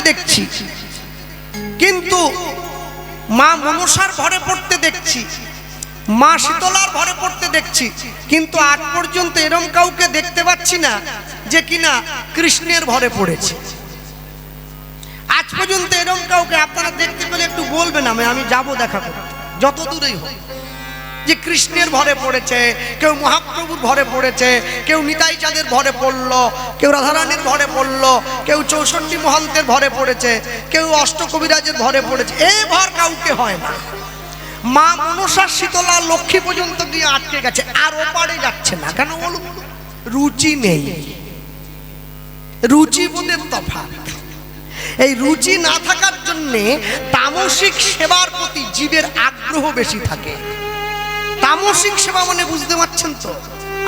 দেখছি, কিন্তু মা মনসার ঘরে পড়তে দেখছি, মা শীতলার ঘরে পড়তে দেখছি, কিন্তু আজ পর্যন্ত এরম কাউকে দেখতে পাচ্ছি না যে কিনা কৃষ্ণের ঘরে পড়েছে। আজ পর্যন্ত এরম কাউকে আপনারা দেখতে পেলে একটু বলবেন, আমি যাবো দেখা করতে, যত দূরেই হোক, যে কৃষ্ণের ঘরে পড়েছে, কেউ মহাপ্রভুর ঘরে পড়েছে, কেউ নিতাই চাঁদের ঘরে পড়লো, কেউ রাধারানীর ঘরে পড়লো, কেউ 64 মহান্তের ঘরে পড়েছে, কেউ অষ্টকবিরাজের ঘরে পড়েছে। এ ঘর কাউকে হয় না। মা মনসা শীতলা লক্ষ্মী পর্যন্ত গিয়ে আটকে গেছে, আর ওপারে যাচ্ছে না। কেন বলুন? রুচি নেই, রুচি বোধের তফাৎ। এই রুচি না থাকার জন্যে তামসিক সেবার প্রতি জীবের আগ্রহ বেশি থাকে। তামসিক সেবা মানে বুঝতে পারছেন তো?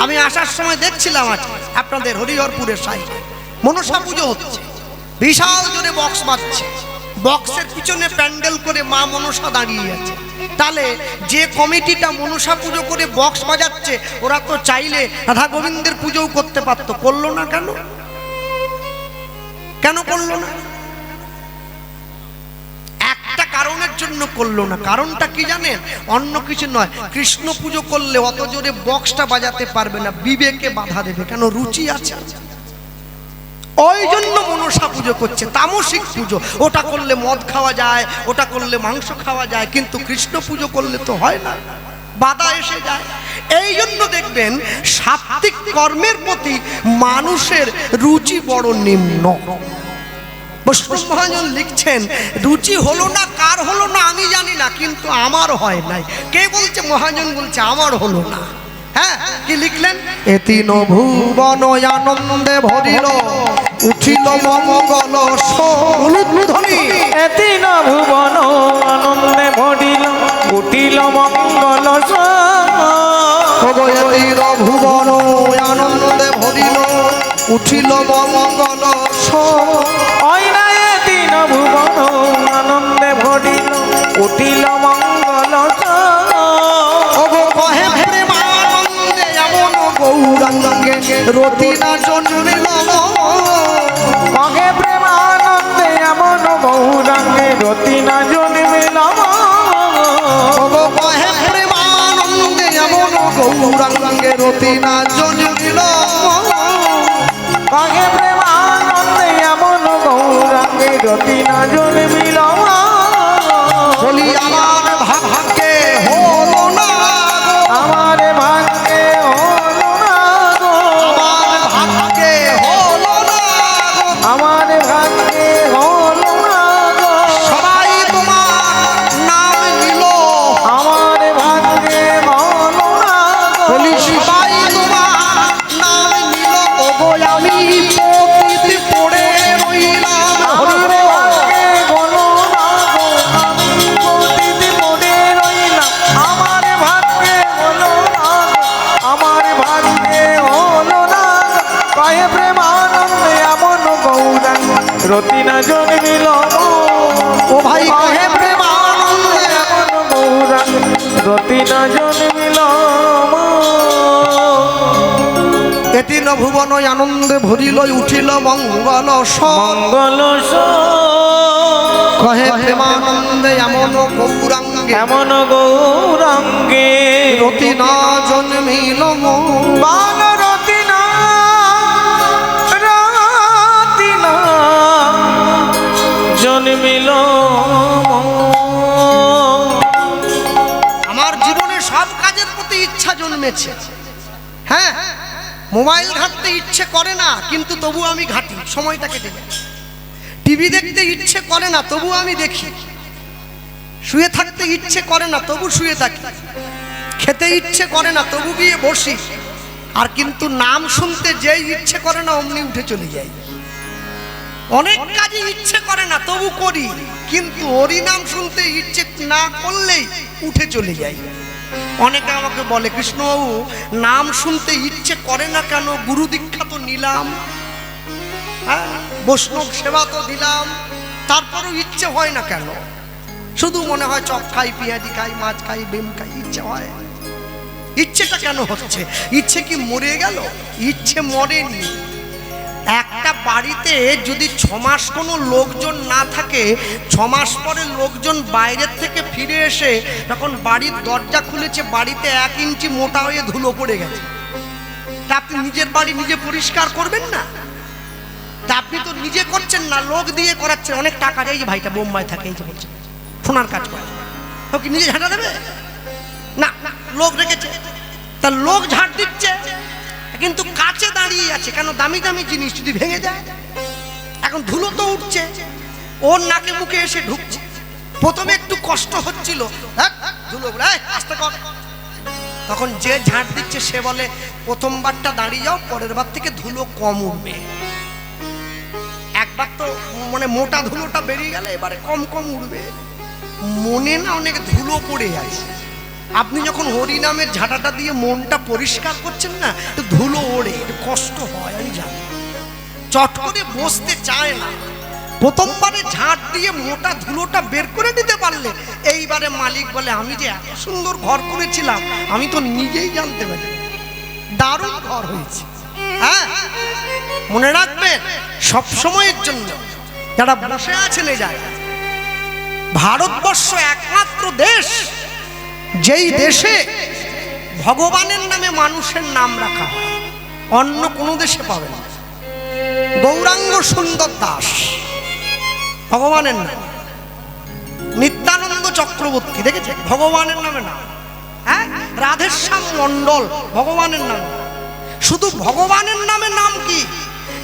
আমি আসার সময় দেখছিলাম আজ আপনাদের হরিহরপুরের সাইডে মনসা পুজো হচ্ছে, বিশাল জোরে বক্স বাজছে, বক্সের পিছনে প্যান্ডেল করে মা মনসা দাঁড়িয়ে আছে। তাহলে যে কমিটিটা মনসা পুজো করে বক্স বাজাচ্ছে, ওরা তো চাইলে রাধা গোবিন্দের পুজোও করতে পারতো, করলো না কেন? কেন করলো না? একটা কারণের জন্য করলো না। কারণটা কি জানেন? অন্য কিছু নয়, কৃষ্ণ পুজো করলে অত জোরে বক্সটা বাজাতে পারবে না, বিবেকে বাধা দেবে। কেন? রুচি আছে, ওই জন্য মনসা পুজো করছে। তামসিক পুজো, ওটা করলে মদ খাওয়া যায়, ওটা করলে মাংস খাওয়া যায়, কিন্তু কৃষ্ণ পুজো করলে তো হয় না, বাধা এসে যায়। এই জন্য দেখবেন সাত্ত্বিক কর্মের প্রতি মানুষের রুচি বড় নিম্ন। বৈষ্ণব মহাজন লিখছেন, রুচি হলো না, কার হলো না আমি জানি না, কিন্তু আমার হয় নাই। কে বলছে? মহাজন বলছে আমার হলো না। হ্যাঁ, কি লিখলেন? এতিন ভুবন আনন্দে ভরিল, উঠিল মঙ্গল ধ্বনি। এতিন ভুবন আনন্দে ভরিল, উঠিল মঙ্গল। এতিন ভুবন আনন্দে ভরিল, উঠিল মঙ্গল। এতিন ভুবন আনন্দে ভরিল, উঠিল মঙ্গল। গৌরাঙ্গে রতিনা জন্মিল, মগে প্রেমানন্দে এমন গৌরাঙ্গে রতিনা জন্মিল। কহে প্রেমানন্দে এমন গৌরাঙ্গে রতিনা জন্মিল, মগে প্রেমানন্দে এমন গৌরাঙ্গে রতিনা জন্মিল। বলি আমার ভাগ্যে হলো না, আমার ভাগ্যে হলো না, আমার ভাগ্যে হলো না, আমার ভাগ্যে হলো না। সবাই তোমার নাম নিল, আমার ভাগ্যে হলো না। বলি সবাই তোমার নাম নিল, ওগো আমি পতিত পড়ে রইলাম। আমার ভাগ্যে হলো না, আমি পতিত পড়ে রইলাম। আমার ভাগ্যে হলো না, আমার ভাগ্যে হলো না। কয়ে প্রেমানন্দে এমন গৌরাঙ্গ রতিনা জন্মিল। ও ভাই কহে প্রেমানন্দে এমন গৌরাঙ্গ রতিনা জন্মিল। এতিন ভুবন আনন্দে ভরিল, উঠিল মঙ্গল মঙ্গল কহে প্রেমানন্দে এমন গৌরাঙ্গে, এমন গৌরাঙ্গে রতিনা জন্মিল। বাল রতিনা, রতিনা জন্মিল। আমার জীবনে সব কাজের প্রতি ইচ্ছা জন্মেছে। হ্যাঁ, মোবাইল ঘাঁটতে ইচ্ছে করে না, কিন্তু তবু আমি ঘাঁটি, সময়টা কেটে যায়। টিভি দেখতে ইচ্ছে করে না, তবু আমি দেখি। শুয়ে থাকতে ইচ্ছে করে না, তবু শুয়ে থাকি। খেতে ইচ্ছে করে না, তবু গিয়ে বসি। আর কিন্তু নাম শুনতে যেই ইচ্ছে করে না, অমনি উঠে চলে যাই। অনেক কাজে ইচ্ছে করে না, তবু করি, কিন্তু হরি নাম শুনতে ইচ্ছে না করলেই উঠে চলে যাই। অনেকে আমাকে বলে, কৃষ্ণবাবু নাম শুনতে ইচ্ছে করে না কেন? গুরু দীক্ষা তো নিলাম, হ্যাঁ, বৈষ্ণব সেবা তো দিলাম, তারপরেও ইচ্ছে হয় না কেন? শুধু মনে হয় চপ খাই, পেঁয়াজি খাই, মাছ খাই, ডিম খাই, ইচ্ছে হয়। ইচ্ছেটা কেন হচ্ছে? ইচ্ছে কি মরে গেল? ইচ্ছে মরেনি। একটা বাড়িতে যদি 6 মাস কোনো লোকজন না থাকে, 6 মাস পরে লোকজন বাইরের থেকে ফিরে এসে তখন বাড়ির দরজা খুলেছে, বাড়িতে 1 ইঞ্চি মোটা হয়ে ধুলো পড়ে গেছে, তা আপনি নিজের বাড়ি নিজে পরিষ্কার করবেন না? তা আপনি তো নিজে করছেন না, লোক দিয়ে করাচ্ছেন। অনেক টাকা, এই যে ভাইটা বোম্বাই থাকে, এই যে বলছে সোনার কাজ করে, ও কি নিজে ঝাঁটা দেবে? না, লোক রেখেছে, তা লোক ঝাড় দিচ্ছে, কিন্তু কাছে দাঁড়িয়ে আছে কেন? দামি দামি জিনিস যদি ভেঙে যায়, এখন ধুলো তো উঠছে, ওর নাকে মুখে এসে ঢুকছে। প্রথমে একটু কষ্ট হচ্ছিল, ধুলো আস্তে কর। তখন যে ঝাড় দিচ্ছে সে বলে, প্রথমবারটা দাঁড়িয়ে যাও, পরের বার থেকে ধুলো কম উঠবে। একবার তো মানে মোটা ধুলোটা বেরিয়ে গেলে এবারে কম কম উঠবে। মনে না অনেক ধুলো পড়ে আছে। আপনি যখন হরিনামের ঝাঁটাটা দিয়ে মনটা পরিষ্কার করছেন না, একটু ধুলো ওড়ে, একটু কষ্ট হয়, আমি জানি। চট করে বসতে চায় না। প্রথমবারে ঝাঁট দিয়ে মোটা ধুলোটা বের করে দিতে পারলে এইবারে মালিক বলে, আমি যে এত সুন্দর ঘর করেছিলাম আমি তো নিজেই জানতে পারি, দারুণ ঘর হয়েছে। হ্যাঁ, মনে রাখবেন সব সময়ের জন্য যারা বসে আছেন এই জায়গায়, ভারতবর্ষ একমাত্র দেশ যেই দেশে ভগবানের নামে মানুষের নাম রাখা হয়, অন্য কোনো দেশে পাবে না। গৌরাঙ্গ সুন্দর দাস ভগবানের নাম, নিত্যানন্দ চক্রবর্তী দেখেছে ভগবানের নামে নাম, হ্যাঁ, রাধেশ্যাম মণ্ডল ভগবানের নামে। শুধু ভগবানের নামে নাম কি?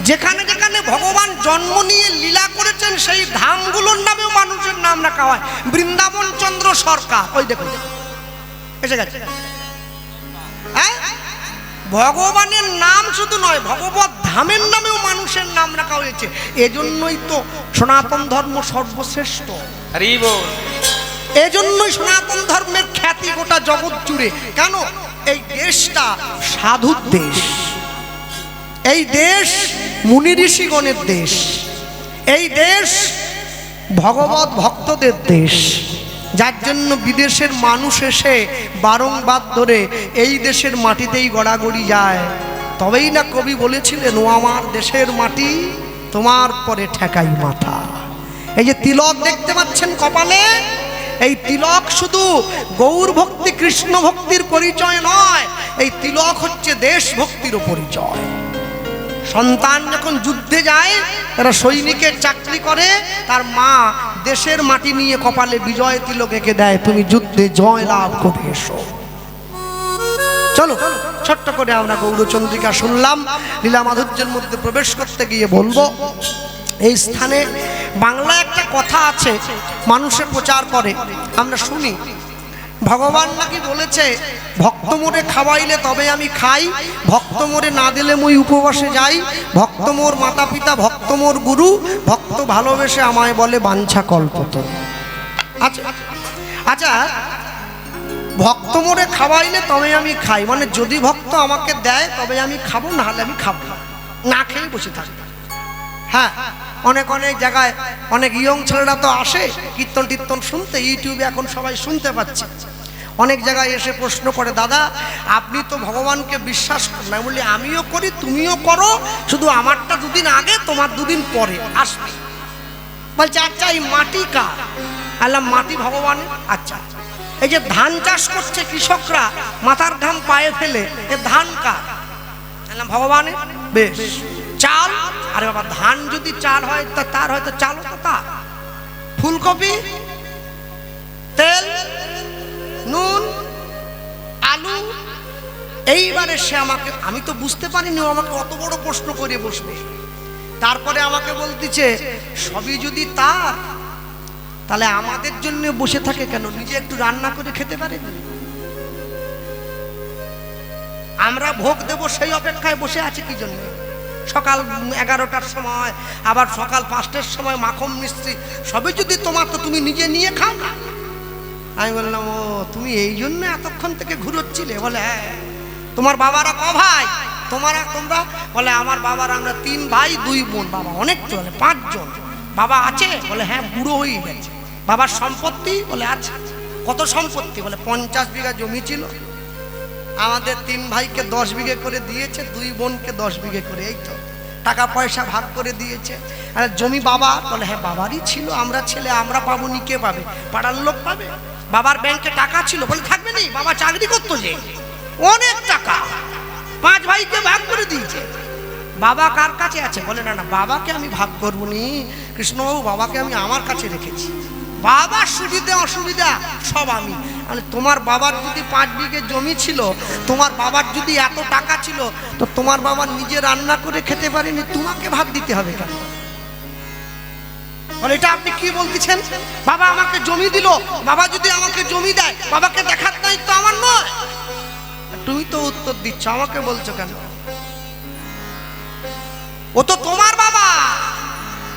যেখানে যেখানে ভগবান জন্ম নিয়ে লীলা করেছেন সেই ধামগুলোর নামেও মানুষের নাম রাখা হয়। বৃন্দাবন চন্দ্র সরকার, ওই দেখুন এসে গেছে। হ্যাঁ, ভগবানের নাম শুধু নয়, ভগবত ধামের নামেও মানুষের নাম রাখা হয়েছে। এজন্যই তো সনাতন ধর্ম সর্বশ্রেষ্ঠ, এজন্যই সনাতন ধর্মের খ্যাতি গোটা জগৎ জুড়ে। কেন? এই দেশটা সাধুর দেশ, এই দেশ মুনি ঋষিগণের দেশ, এই দেশ ভগবত ভক্তদের দেশ, যার জন্য বিদেশের মানুষ এসে বারংবার ধরে এই দেশের মাটিতেই গড়াগড়ি যায়। তবেই না কবি বলেছিলেন, ও আমার দেশের মাটি তোমার পরে ঠেকাই মাথা। এই যে তিলক দেখতে পাচ্ছেন কপালে, এই তিলক শুধু গৌর ভক্তি কৃষ্ণ ভক্তির পরিচয় নয়, এই তিলক হচ্ছে দেশ ভক্তির পরিচয়। সন্তান যখন যুদ্ধে যায়, তারা সৈনিকের চাকরি করে, তার মা দেশের মাটি নিয়ে কপালে বিজয় তিলক এঁকে দেয়, তুমি যুদ্ধে জয় লাভ করে এসো। চলো ছোট্ট করে আমরা গৌরচন্দ্রিকা শুনলাম। লীলা মাধুর্যের মধ্যে প্রবেশ করতে গিয়ে বলবো, এই স্থানে বাংলা একটা কথা আছে, মানুষে প্রচার করে, আমরা শুনি। ভগবান নাকি বলেছে, ভক্ত মোরে খাওয়াইলে তবে আমি খাই, ভক্ত মোরে না দিলে মই উপবাসে যাই, ভক্ত মোর মাতা পিতা, ভক্ত মোর গুরু, ভক্ত ভালোবেসে আমায় বলে বাঞ্ছা কল্পতরু। আচ্ছা আচ্ছা, ভক্ত মোরে খাওয়াইলে তবে আমি খাই, মানে যদি ভক্ত আমাকে দেয় তবে আমি খাবো, না হলে আমি খাবো না, খেয়ে বসে থাকবো। হ্যাঁ, অনেক অনেক জায়গায় অনেক ইয়ং ছেলেরা তো আসে কীর্তন টীর্তন শুনতে, ইউটিউবে এখন সবাই শুনতে পাচ্ছে। অনেক জায়গায় এসে প্রশ্ন করে, দাদা আপনি তো ভগবানকে বিশ্বাস করেন না। বলি, আমিও করি, তুমিও করো, শুধু আমারটা দুদিন আগে, তোমার দুদিন পরে আসবে। বলছে, আচ্ছা এই মাটি কার? আল্লাহ, মাটি ভগবানের। আচ্ছা, এই যে ধান চাষ করছে কৃষকরা, মাথার ঘাম পায়ে ফেলে, এ ধান কার? আল্লাহ, ভগবানের। বেশ, চাল? আরে বাবা, ধান যদি চাল হয় তা তার হয়তো চালও তো তার। ফুলকপি, তেল, নুন, আলু। এইবারে সে আমাকে, আমি তো বুঝতে পারিনি, ও আমাকে অত বড় প্রশ্ন করে বসবে। তারপরে আমাকে বলতেছে, সবই যদি তার, তাহলে আমাদের জন্য বসে থাকে কেন? নিজে একটু রান্না করে খেতে পারে? আমরা ভোগ দেব সেই অপেক্ষায় বসে আছে কি জন্য? সকাল 11টার সময়, আবার সকাল 5টার সময় মাখন মিস্ত্রি, সবই যদি তোমার, তো তুমি নিজে নিয়ে খাও না। আমি বললাম, ও তুমি এই জন্য এতক্ষণ থেকে ঘুরোচ্ছিলে? বলে, হ্যাঁ। তোমার বাবারা ক ভাই? তোমরা? বলে, আমার বাবার আমরা 3 ভাই 2 বোন। বাবা অনেক চলে, 5 জন। বাবা আছে? বলে, হ্যাঁ, বুড়ো হয়ে গেছে। বাবার সম্পত্তি? বলে, আছে। কত সম্পত্তি? বলে, 50 বিঘা জমি ছিল, আমাদের 3 ভাইকে 10 বিঘে করে দিয়েছে, 2 বোনকে 10 বিঘে করে। এই তো টাকা পয়সা ভাগ করে দিয়েছে। আর জমি বাবা, বলে হ্যাঁ বাবারই ছিল, আমরা ছেলে আমরা পাবো নি, কে পাবে? পাড়ার লোক পাবে। বাবার ব্যাংকে টাকা ছিল, বলে থাকবে নি, বাবা চাকরি করতো যে, অনেক টাকা 5 ভাইকে ভাগ করে দিয়েছে। বাবা কার কাছে আছে? বলে না না, বাবাকে আমি ভাগ করবো নি কৃষ্ণবাবু, বাবাকে আমি আমার কাছে রেখেছি, বাবার সুবিধা অসুবিধা সব আমি। মানে তোমার বাবার যদি 5 বিঘে জমি ছিল, তোমার বাবার যদি এত টাকা ছিল, তো তোমার বাবা নিজে রান্না করে খেতে পারেনি, তোমাকে ভাগ দিতে হবে কেন? বলে এটা আপনি কি বলতেছেন? বাবা আমাকে জমি দিল, বাবা যদি আমাকে জমি দেয়, বাবাকে দেখার দায়িত্ব আমার নয়? তুমি তো উত্তর দিচ্ছ, আমাকে বলছো কেন? ও তো তোমার বাবা,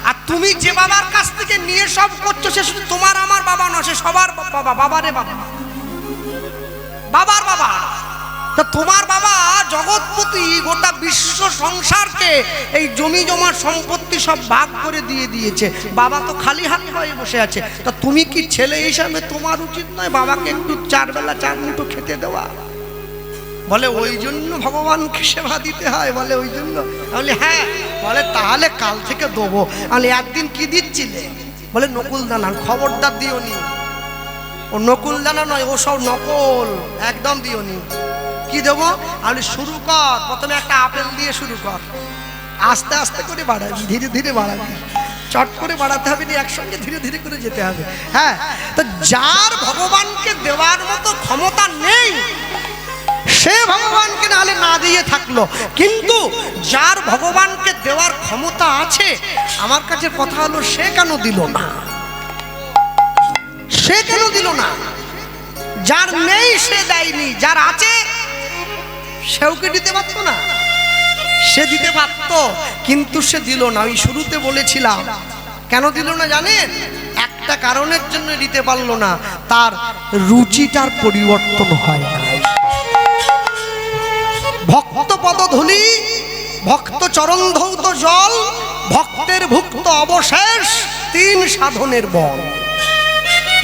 আর তুমি যে বাবার কাছ থেকে নিয়ে সব করছো, সে শুধু তোমার আমার বাবা নয়, সে সবার বাবা, বাবারে বাবা, বাবার বাবা। তা তোমার বাবা জগৎপতি গোটা বিশ্ব সংসারকে এই জমি জমা সম্পত্তি সব ভাগ করে দিয়ে দিয়েছে, বাবা তো খালি হাত হয়ে বসে আছে। তা তুমি কি ছেলে হিসাবে তোমার উচিত নয় বাবাকে একটু 4 বেলা 4 মুঠো খেতে দেওয়া? বলে ওই জন্য ভগবানকে সেবা দিতে হয়, বলে ওই জন্য। বলে হ্যাঁ। বলে তাহলে কাল থেকে দেবো। বলে একদিন কি দিচ্ছিলে? বলে নকুল দানা। খবরদার দিও নি, ও নকুল দানা নয়, ও সব নকল, একদম দিও নি। কি দেবো? আমি শুরু কর, প্রথমে একটা আপেল দিয়ে শুরু কর, আস্তে আস্তে করে বাড়াবি, ধীরে ধীরে বাড়াবি, চট করে বাড়াতে হবে না, একসঙ্গে ধীরে ধীরে করে যেতে হবে। হ্যাঁ, তো যার ভগবানকে দেওয়ার মতো ক্ষমতা নেই, সে ভগবানকে নাহলে না দিয়ে থাকলো, কিন্তু যার ভগবানকে দেওয়ার ক্ষমতা আছে, আমার কাছে কথা হলো সে কেন দিল না? সে কেন দিল না? যার নেই সে দেয়নি, যার আছে সেও কি দিতে পারতো না? সে দিতে পারতো, কিন্তু সে দিল না। আমি শুরুতে বলেছিলাম কেন দিল না জানেন? একটা কারণের জন্য দিতে পারলো না, তার রুচিটার পরিবর্তন হয় না। ভক্ত পদধূলি, ভক্ত চরণ ধৌত জল, ভক্তের ভুক্ত অবশেষ 3 সাধনের বল।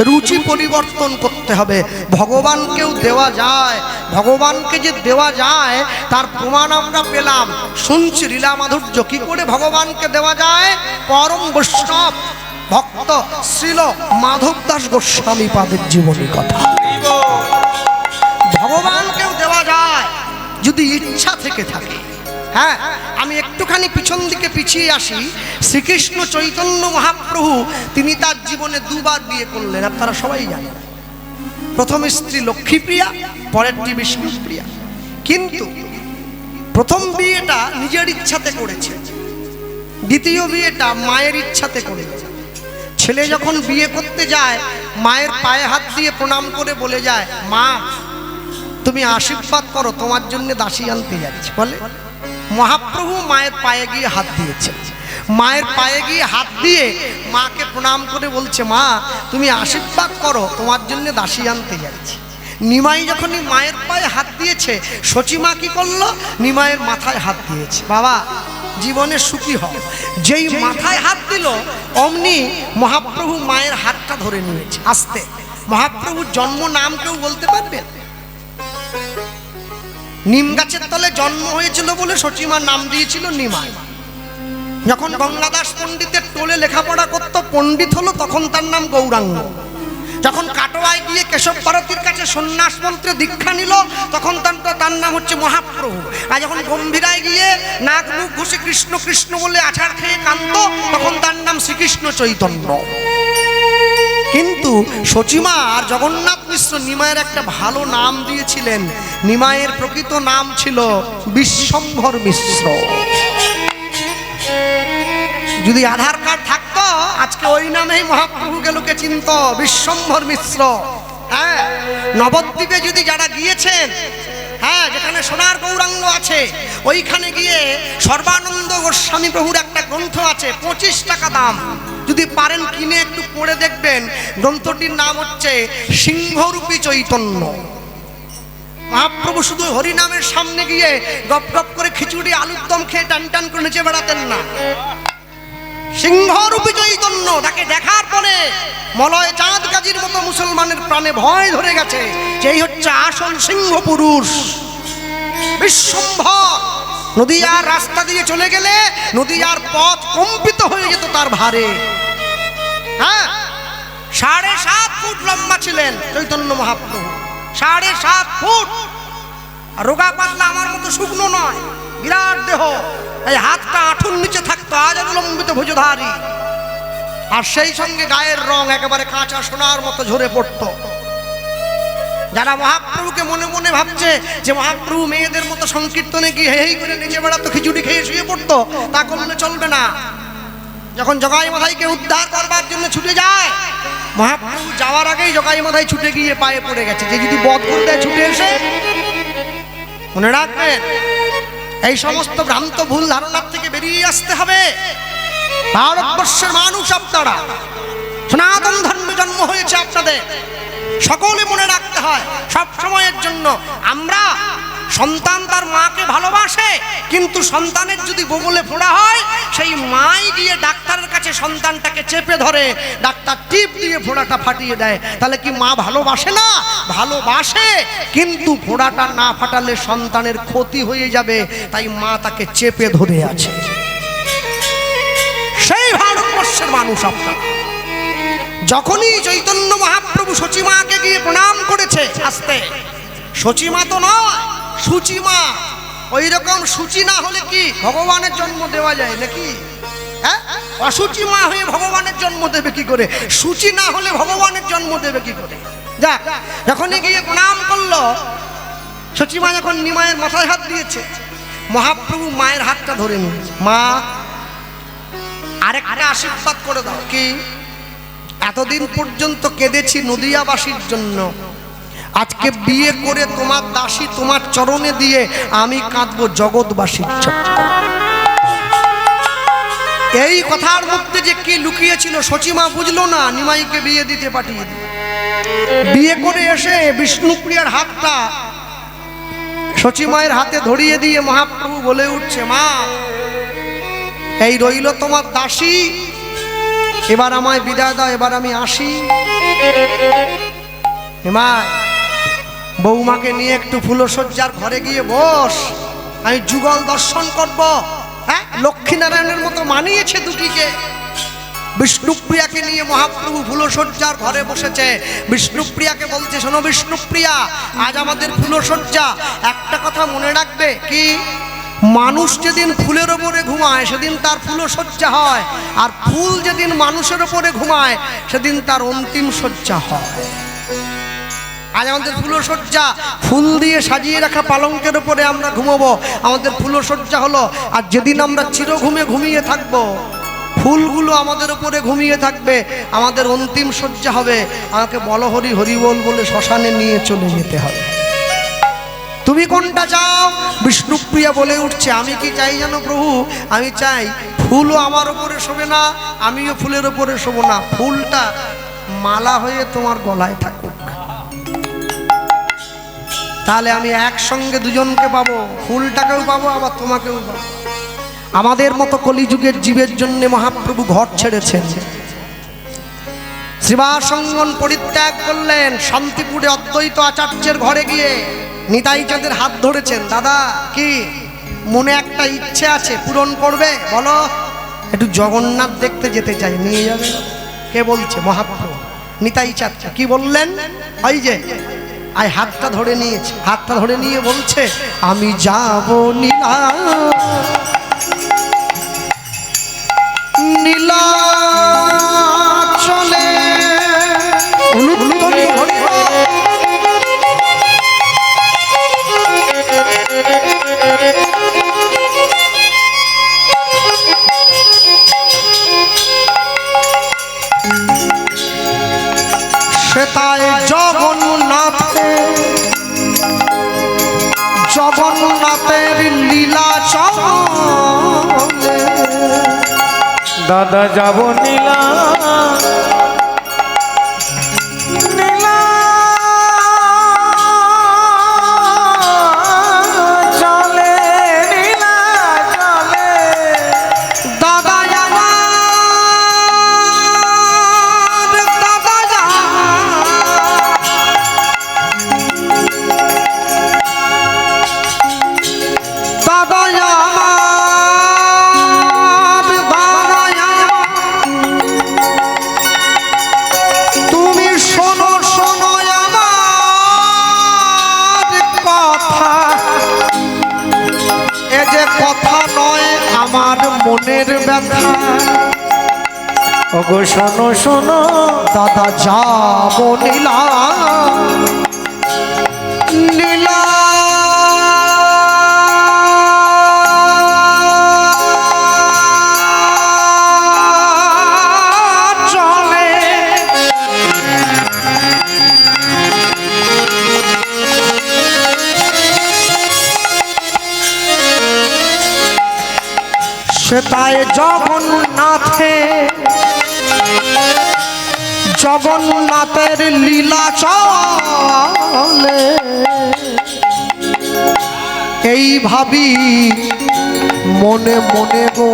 রুচি পরিবর্তন করতে হবে। ভগবানকেও দেওয়া যায়, ভগবানকে যে দেওয়া যায় তার প্রমাণ আমরা পেলাম, শুনছি লীলা মাধুর্য কি করে ভগবানকে দেওয়া যায়। পরম বৈষ্ণব ভক্ত শ্রীল মাধব দাস গোস্বামী পাদের জীবনী কথা। ভগবানকেও দেওয়া যায় যদি ইচ্ছা থেকে থাকে। হ্যাঁ, আমি একটুখানি পিছন দিকে পিছিয়ে আসি। শ্রীকৃষ্ণ চৈতন্য মহাপ্রভু তিনি তার জীবনে 2 বার বিয়ে করলেন, আপনারা সবাই জানেন। প্রথম স্ত্রী লক্ষ্মীপ্রিয়া, পরেরটি বিষ্ণুপ্রিয়া। কিন্তু প্রথম বিয়েটা নিজের ইচ্ছাতে করেছে, দ্বিতীয় বিয়েটা মায়ের ইচ্ছাতে করেছে। ছেলে যখন বিয়ে করতে যায়, মায়ের পায়ে হাত দিয়ে প্রণাম করে বলে যায়, মা তুমি আশীর্বাদ করো, তোমার জন্য দাসী আনতে যাচ্ছি। বলে মহাপ্রভু মায়ের পায়ে গিয়ে হাত দিয়েছে, মায়ের পায়ে গিয়ে হাত দিয়ে মাকে প্রণাম করে বলছে, মা তুমি আশীর্বাদ করো, তোমার জন্য দাসী আনতে যাচ্ছি। নিমাই যখনই মায়ের পায়ে হাত দিয়েছে, সচিমা কি করলো? নিমাইয়ের মাথায় হাত দিয়েছে। বাবা জীবনে সুখী হও। যেই মাথায় হাত দিল, অমনি মহাপ্রভু মায়ের হাতটা ধরে নিয়েছে আস্তে। মহাপ্রভুর জন্ম নাম কেউ বলতে পারবে? নিম গাছের তলে জন্ম হয়েছিল বলে সচিমার নাম দিয়েছিল নিমাই। যখন গঙ্গাদাস পণ্ডিতের টোলে লেখাপড়া করত, পণ্ডিত হলো, তখন তার নাম গৌরাঙ্গ। যখন কাটোয়ায় গিয়ে কেশব ভারতীর কাছে সন্ন্যাস মন্ত্রে দীক্ষা নিল, তখন তার নাম হচ্ছে মহাপ্রভু। আর যখন গম্ভীরায় গিয়ে নাক মুখ ঘষে কৃষ্ণ কৃষ্ণ বলে আছাড় খেয়ে কাঁদত, তখন তার নাম শ্রীকৃষ্ণ চৈতন্য। কিন্তু সচিমা আর জগন্নাথ মিশ্র নিমায়ের একটা ভালো নাম দিয়েছিলেন। নিমায়ের প্রকৃত নাম ছিল বিশ্বম্ভর মিশ্র। যদি আধার কার্ড থাকতো, আজকে ওই নামেই মহাপ্রভুকে লোকে চিনত, বিশ্বম্ভর মিশ্র। হ্যাঁ, নবদ্বীপে যদি যারা গিয়েছেন, হ্যাঁ যেখানে সোনার গৌরাঙ্গ আছে, ওইখানে গিয়ে সর্বানন্দ গোস্বামী প্রভুর একটা গ্রন্থ আছে, 25 টাকা দাম। যদি পারেন কিনে একটু পড়ে দেখবেন। গ্রন্থটির নাম হচ্ছে সিংহরূপী চৈতন্য। মহাপ্রভু শুধু হরিনামের সামনে গিয়ে গপ গপ করে খিচুড়ি আলুর দম খেয়ে টান টান করে নেচে বেড়াতেন না। সিংহরূপী চৈতন্য, তাকে দেখার পরে মলয় চাঁদ গাজীর মতো মুসলমানের প্রাণে ভয় ধরে গেছে, যেই হচ্ছে আসল সিংহ পুরুষ বিশ্বম্ভর। নদী আর রাস্তা দিয়ে চলে গেলে নদী আর পথ কম্পিত হয়ে যেত তার ভারে। হ্যাঁ, 7.5 ফুট লম্বা ছিলেন চৈতন্য মহাপ্রভু, 7.5 ফুট। রোগা পাতলা, আমার মতো শুকনো নয়, বিরাট দেহ। এই হাতটা আঁঠুর নিচে থাকতো, আজ লম্বিত ভুজধারী। আর সেই সঙ্গে গায়ের রং একেবারে কাঁচা সোনার মতো ঝরে পড়তো। যারা মহাপ্রভুকে মনে মনে ভাবছে যে মহাপ্রভু মেয়েদের মতো সংকীর্তনে গিয়ে হেই করে নিচে বেড়াতো, খিচুড়ি খেয়ে শুয়ে পড়তো, তা করলে চলবে না। যখন জগাই মাথাইকে উদ্ধার করবার জন্য ছুটে যায়, মহাপ্রভু যাওয়ার আগেই জগাই মাথাই ছুটে গিয়ে পায়ে পড়ে গেছে। যে যদি বধ করতে ছুটে এসে, মনে রাখবেন এই সমস্ত ভ্রান্ত ভুল ধারণার থেকে বেরিয়ে আসতে হবে। ভারতবর্ষের মানুষ আপনারা, সনাতন ধর্মে জন্ম হয়েছে আপনাদের, সকলে মনে রাখতে হয় সব সময়ের জন্য। আমরা সন্তান তার মাকে ভালোবাসে, কিন্তু সন্তানের যদি বগলে ফোড়া হয়, সেই মাই গিয়ে ডাক্তারের কাছে সন্তানটাকে চেপে ধরে, ডাক্তার টিপ দিয়ে ফোড়াটা ফাটিয়ে দেয়। তাহলে কি মা ভালোবাসে না? ভালোবাসে, কিন্তু ফোড়াটা না ফাটালে সন্তানের ক্ষতি হয়ে যাবে, তাই মা তাকে চেপে ধরে আছে। সেই ভারতবর্ষের মানুষ আপনারা। যখনই চৈতন্য মহাপ্রভু সচিমাকে গিয়ে প্রণাম করেছে, আস্তে, সচিমা তো নয়, সুচিমা। ওই রকম সুচি না হলে কি ভগবানের জন্ম দেওয়া যায় নাকি? হ্যাঁ, অসুচি মা হয়ে ভগবানের জন্ম দেবে কি করে? সুচি না হলে ভগবানের জন্ম দেবে কি করে? যাক, যখনই গিয়ে প্রণাম করলো, সচিমা যখন নিমায়ের মাথায় হাত দিয়েছে, মহাপ্রভু মায়ের হাতটা ধরে নিয়েছে। মা, আরেকটা আশীর্বাদ করে দাও। কি? এতদিন পর্যন্ত কেঁদেছি নদিয়াবাসীর জন্য, আজকে বিয়ে করে তোমার দাসী তোমার চরণে দিয়ে আমি কাঁদবো জগৎবাসীর জন্য। এই কথার মধ্যে যে কি লুকিয়েছিল সচিমা বুঝলো না, নিমাইকে বিয়ে দিতে পাঠিয়ে দিল। বিয়ে করে এসে বিষ্ণুপ্রিয়ার হাতটা সচিমায়ের হাতে ধরিয়ে দিয়ে মহাপ্রভু বলে উঠছে, মা, এই রইল তোমার দাসী, এবার আমায় বিদায় দাও, এবার আমি আসি। হিমায়, বৌমাকে নিয়ে একটু ফুলসজ্জার ঘরে গিয়ে বস, আমি যুগল দর্শন করব। হ্যাঁ, লক্ষ্মীনারায়ণের মতো মানিয়েছে দুটিকে। বিষ্ণুপ্রিয়াকে নিয়ে মহাপ্রভু ফুলসজ্জার ঘরে বসেছে। বিষ্ণুপ্রিয়াকে বলছে, শোনো বিষ্ণুপ্রিয়া, আজ আমাদের ফুলসজ্জা। একটা কথা মনে রাখবে, কি? মানুষ যেদিন ফুলের ওপরে ঘুমায় সেদিন তার ফুলসজ্জা হয়, আর ফুল যেদিন মানুষের ওপরে ঘুমায় সেদিন তার অন্তিম সজ্জা হয়। আজ আমাদের ফুলসজ্জা, ফুল দিয়ে সাজিয়ে রাখা পালঙ্কের উপরে আমরা ঘুমাবো, আমাদের ফুলসজ্জা হলো। আর যেদিন আমরা চিরঘুমে ঘুমিয়ে থাকবো, ফুলগুলো আমাদের উপরে ঘুমিয়ে থাকবে, আমাদের অন্তিম সজ্জা হবে। আমাকে বলো হরি হরি বল বলে শ্মশানে নিয়ে চলে যেতে হবে। তুমি কোনটা চাও? বিষ্ণুপ্রিয়া বলে উঠছে, আমি কি চাই জানো প্রভু? আমি চাই ফুলও আমার উপরে শোবে না, আমিও ফুলের উপরে শোবো না, ফুলটা মালা হয়ে তোমার গলায় থাকুক। তাহলে আমি একসঙ্গে দুজনকে পাবো, ফুলটাকেও পাবো আবার তোমাকেও পাবো। আমাদের মতো কলিযুগের জীবের জন্য মহাপ্রভু ঘর ছেড়েছেন, শ্রীবাসঙ্গন পরিত্যাগ করলেন, শান্তিপুরে অদ্বৈত আচার্যের ঘরে গিয়ে নিতাই চাঁদের হাত ধরেছেন। দাদা, কি মনে একটা ইচ্ছে আছে, পূরণ করবে? বলো। একটু জগন্নাথ দেখতে যেতে চাই, নিয়ে যাবে? কে বলছে? মহাপ্রভু। নিতাই চাঁদ কি বললেন? ওই যে আই হাতটা ধরে নিয়েছে, হাতটা ধরে নিয়ে বলছে, আমি যাব নীলা নীলাচলে। সেটাই জগন্নাথের লীলা চলে। দাদা যাব নীলা নীলা চলে, নীলা চলে। দাদা আমার, দাদা দাদা মনের ব্যথা ওগো শোনো শোনো দাদা যাব নীলা নীলা চলে সেটাই জগন্নাথের লীলা চলে এই ভাবি মনে মনে গো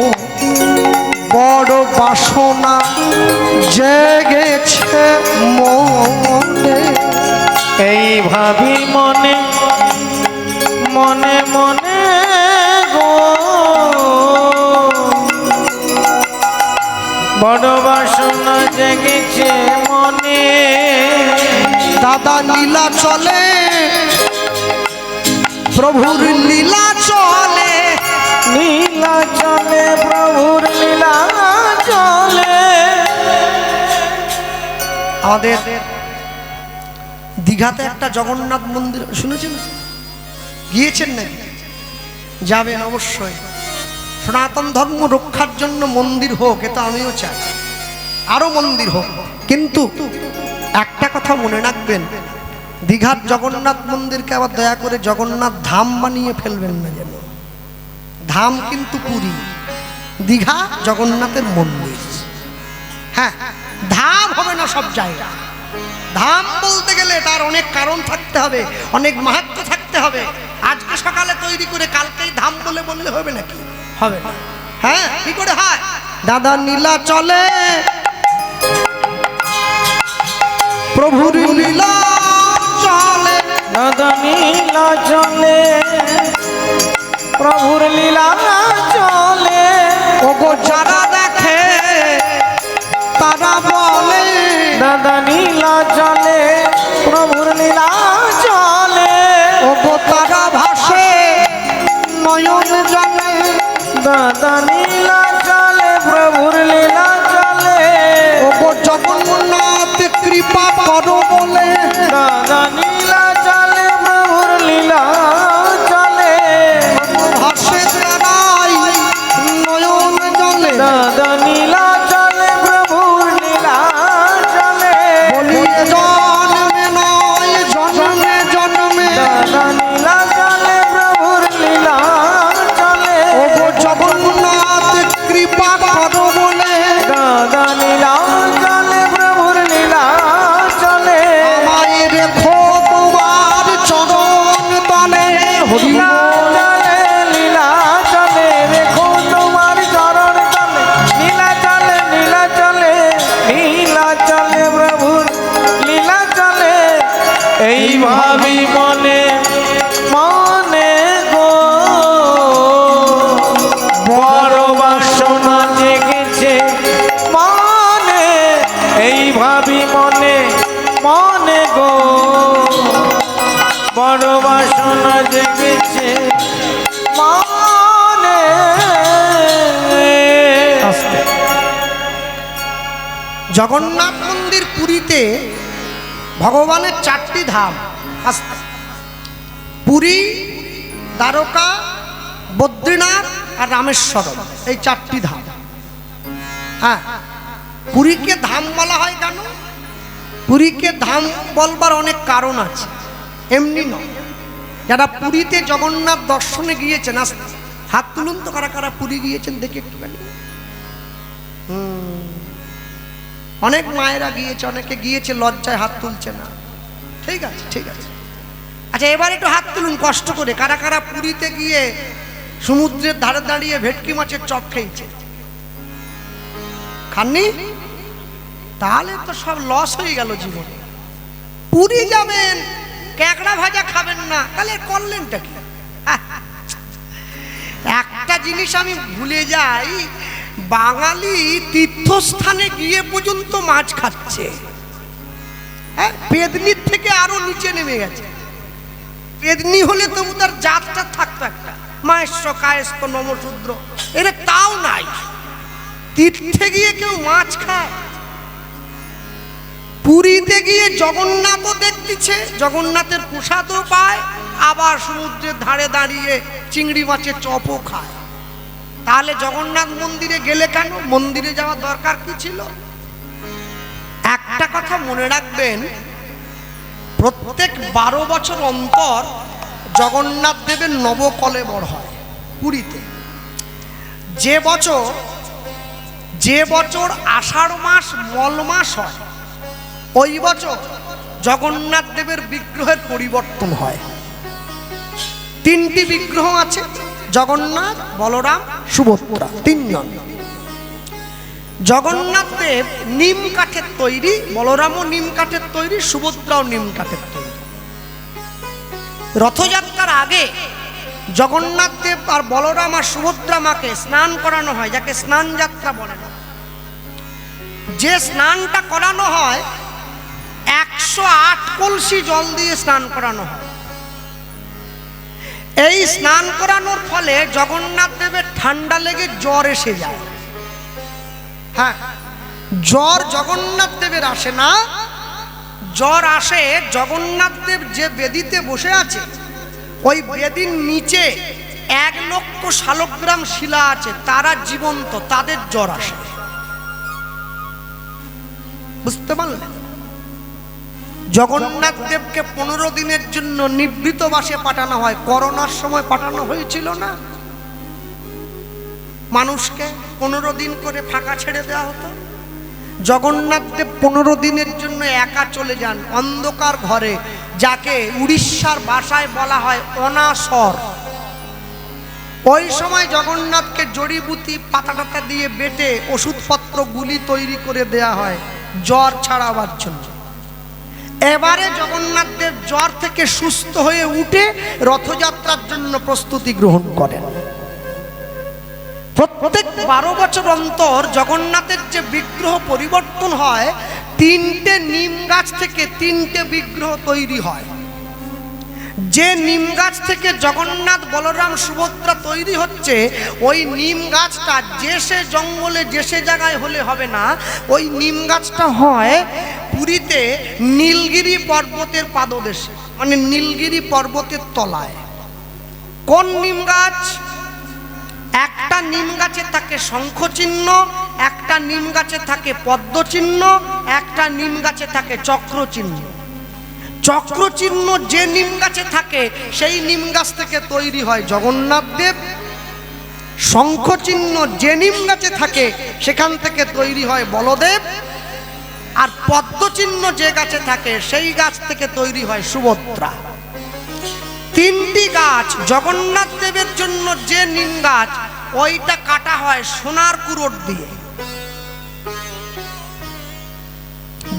বড় বাসনা জেগেছে মনে এই ভাবি মনে মনে মনে গো বড় বাসনা জেগেছে মনে দাদা লীলা চলে প্রভুর লীলা চলে লীলা চলে প্রভুর লীলা চলে আমাদের দীঘাতে একটা জগন্নাথ মন্দির শুনেছেন গিয়েছেন নাকি যাবেন অবশ্যই সনাতন ধর্ম রক্ষার জন্য মন্দির হোক এটা আমিও চাই আরো মন্দির হোক কিন্তু একটা কথা মনে রাখবেন দীঘার জগন্নাথ মন্দিরকে আবার দয়া করে জগন্নাথ ধাম বানিয়ে ফেলবেন না যেন ধাম কিন্তু পুরী দীঘা জগন্নাথের মন্দির হ্যাঁ ধাম হবে না সব জায়গা ধাম বলতে গেলে তার অনেক কারণ থাকতে হবে অনেক মাহাত্ম্য থাকতে হবে আজকে সকালে তৈরি করে কালকেই ধাম বললে হবে নাকি হবে না হ্যাঁ কি করে হয় দাদা নীলা চলে প্রভুর লীলা চলে দাদা নীলা চলে প্রভুর লীলা চলে ওগো যারা দেখে তারা বলে দাদা নীলা চলে প্রভুর লীলা চলে ওগো তারা ভাসে নয়ন জলে দাদা নীলা চলে প্রভুর লীলা চলে ওগো জগন্নাথ কৃপা করো বলে দাদা নীলা চলে প্রভুর লীলা চলে ভাসে তারাই নয়ন জলে দাদা নীলা চলে প্রভুর লীলা চলে বলিয়ে জন্মে নয় জন্মে জন্মে দাদা নীলা চলে প্রভুর লীলা চলে ওগো জগন্নাথ কৃপা করো বলে দাদা নীলা চলে প্রভুর লীলা চলে আমায় রেখো তোমার চরণ তলে হরি লীলা চলে লীলা চলে রেখো তোমার চরণ তলে লীলা চলে লীলা চলে লীলা চলে প্রভুর লীলা চলে এই ভাবি মনে মনে গো বড় বাসনা জেগেছে মনে এই ভাবি মনে মনে গো বড় বাসনা জেগেছে মনে জগন্নাথ মন্দির পুরীতে ভগবানের 4টি ধাম আস্তে পুরী দ্বারকা বদ্রীনাথ আর রামেশ্বরম এই 4টি ধাম হ্যাঁ পুরীকে ধাম বলা হয় কেন পুরীকে ধাম বলবার অনেক কারণ আছে এমনি নয় যারা পুরীতে জগন্নাথ দর্শনে গিয়েছেন হাত তুলুন তো কারা কারা পুরী গিয়েছেন দেখি একটুখানি অনেক মায়েরা গিয়েছে অনেকে গিয়েছে লজ্জায় হাত তুলছে না ঠিক আছে ঠিক আছে আচ্ছা এবার একটু হাত তুলুন কষ্ট করে কারা কারা পুরীতে গিয়ে সমুদ্রের ধারে দাঁড়িয়ে ভেটকি মাছের চপ খেয়েছে খাননি তাহলে তো সব লস হয়ে গেল জীবনে পুরী যাবেন ক্যাকড়া ভাজা খাবেন না তাহলে করলেনটা কি একটা জিনিস আমি ভুলে যাই বাঙালি তীর্থস্থানে গিয়ে পর্যন্ত মাছ খাচ্ছে হ্যাঁ পেদনির থেকে আরো নিচে নেমে গেছে পেদনি হলে তবু তার জাতটা থাকতো একটা মাহেশ্ব কায়স্থ নমশূদ্র, এরা তাও নাই। তীর্থে গিয়ে কেউ মাছ খায়? পুরীতে গিয়ে জগন্নাথও দেখতেছে, জগন্নাথের প্রসাদও পায়, আবার সমুদ্রের ধারে দাঁড়িয়ে চিংড়ি মাছের চপও খায়। তাহলে জগন্নাথ মন্দিরে গেলে কেন? মন্দিরে যাওয়ার দরকার কি ছিল? একটা কথা মনে রাখবেন, প্রত্যেক 12 বছর অন্তর জগন্নাথ দেবের নবকলেবর হয় পুরীতে। যে বছর আষাঢ় মাস মল মাস হয়, ওই বছর জগন্নাথ দেবের বিগ্রহের পরিবর্তন হয়। 3টি বিগ্রহ আছে, জগন্নাথ, বলরাম, সুভদ্রা, 3 জন। জগন্নাথ দেব নিম কাঠের তৈরি, বলরামও নিম কাঠের তৈরি, সুভদ্রাও নিম কাঠের তৈরি। রথযাত্রার আগে জগন্নাথ দেব আর বলরাম আর সুভদ্রা মাকে স্নান করানো হয়, যাকে স্নান যাত্রা বলে না। যে স্নানটা করানো হয় 108 কলসি জল দিয়ে স্নান করানো হয়। এই স্নান করানোর ফলে জগন্নাথ দেবের ঠান্ডা লেগে জ্বর এসে যায়। হ্যাঁ, জ্বর জগন্নাথ দেবের আসে না, জ্বর আসে জগন্নাথ দেব যে বেদিতে বসে আছে, ওই বেদির নিচে 1 লক্ষ শালগ্রাম শিলা আছে, তারা জীবন্ত, তাদের জ্বর আসে। বুঝতে পারলেন? জগন্নাথ দেবকে 15 দিনের জন্য নিভৃতবাসে পাঠানো হয়। করোনার সময় পাঠানো হয়েছিল না, মানুষকে 15 দিন করে ফাঁকা ছেড়ে দেওয়া হতো। জগন্নাথ দেব 15 দিনের জন্য একা চলে যান অন্ধকার ঘরে, যাকে উড়িষ্যার ভাষায় বলা হয় অনাসর। ওই সময় জগন্নাথকে জড়িবুটি পাতা টাতা দিয়ে বেটে ওষুধপত্র গুলি তৈরি করে দেয়া হয় জ্বর ছাড়াবার জন্য। এবারে জগন্নাথ দেব জ্বর থেকে সুস্থ হয়ে উঠে রথযাত্রার জন্য প্রস্তুতি গ্রহণ করেন। প্রত্যেক 12 বছর অন্তর জগন্নাথের যে বিগ্রহ পরিবর্তন হয়, 3টে নিম গাছ থেকে 3টে বিগ্রহ তৈরি হয়। যে নিম গাছ থেকে জগন্নাথ, বলরাম, সুভদ্রা তৈরি হচ্ছে, ওই নিম গাছটা যে সে জঙ্গলে যে সে জায়গায় হলে হবে না। ওই নিম গাছটা হয় পুরীতে নীলগিরি পর্বতের পাদদেশে, মানে নীলগিরি পর্বতের তলায়। কোন নিম গাছ? একটা নিম গাছে থাকে শঙ্খ চিহ্ন, একটা নিম গাছে থাকে পদ্ম চিহ্ন, একটা নিম গাছে থাকে চক্র চিহ্ন। চক্র চিহ্ন যে নিম গাছে থাকে, সেই নিম গাছ থেকে তৈরি হয় জগন্নাথ দেব। শঙ্খ চিহ্ন যে নিম গাছে থাকে, সেখান থেকে তৈরি হয় বলদেব। আর পদ্ম চিহ্ন যে গাছে থাকে, সেই গাছ থেকে তৈরি হয় সুভদ্রা। 3টি গাছ জগন্নাথ দেবের জন্য যে নিম গাছ, ওইটা কাটা হয় সোনার কুরোট দিয়ে।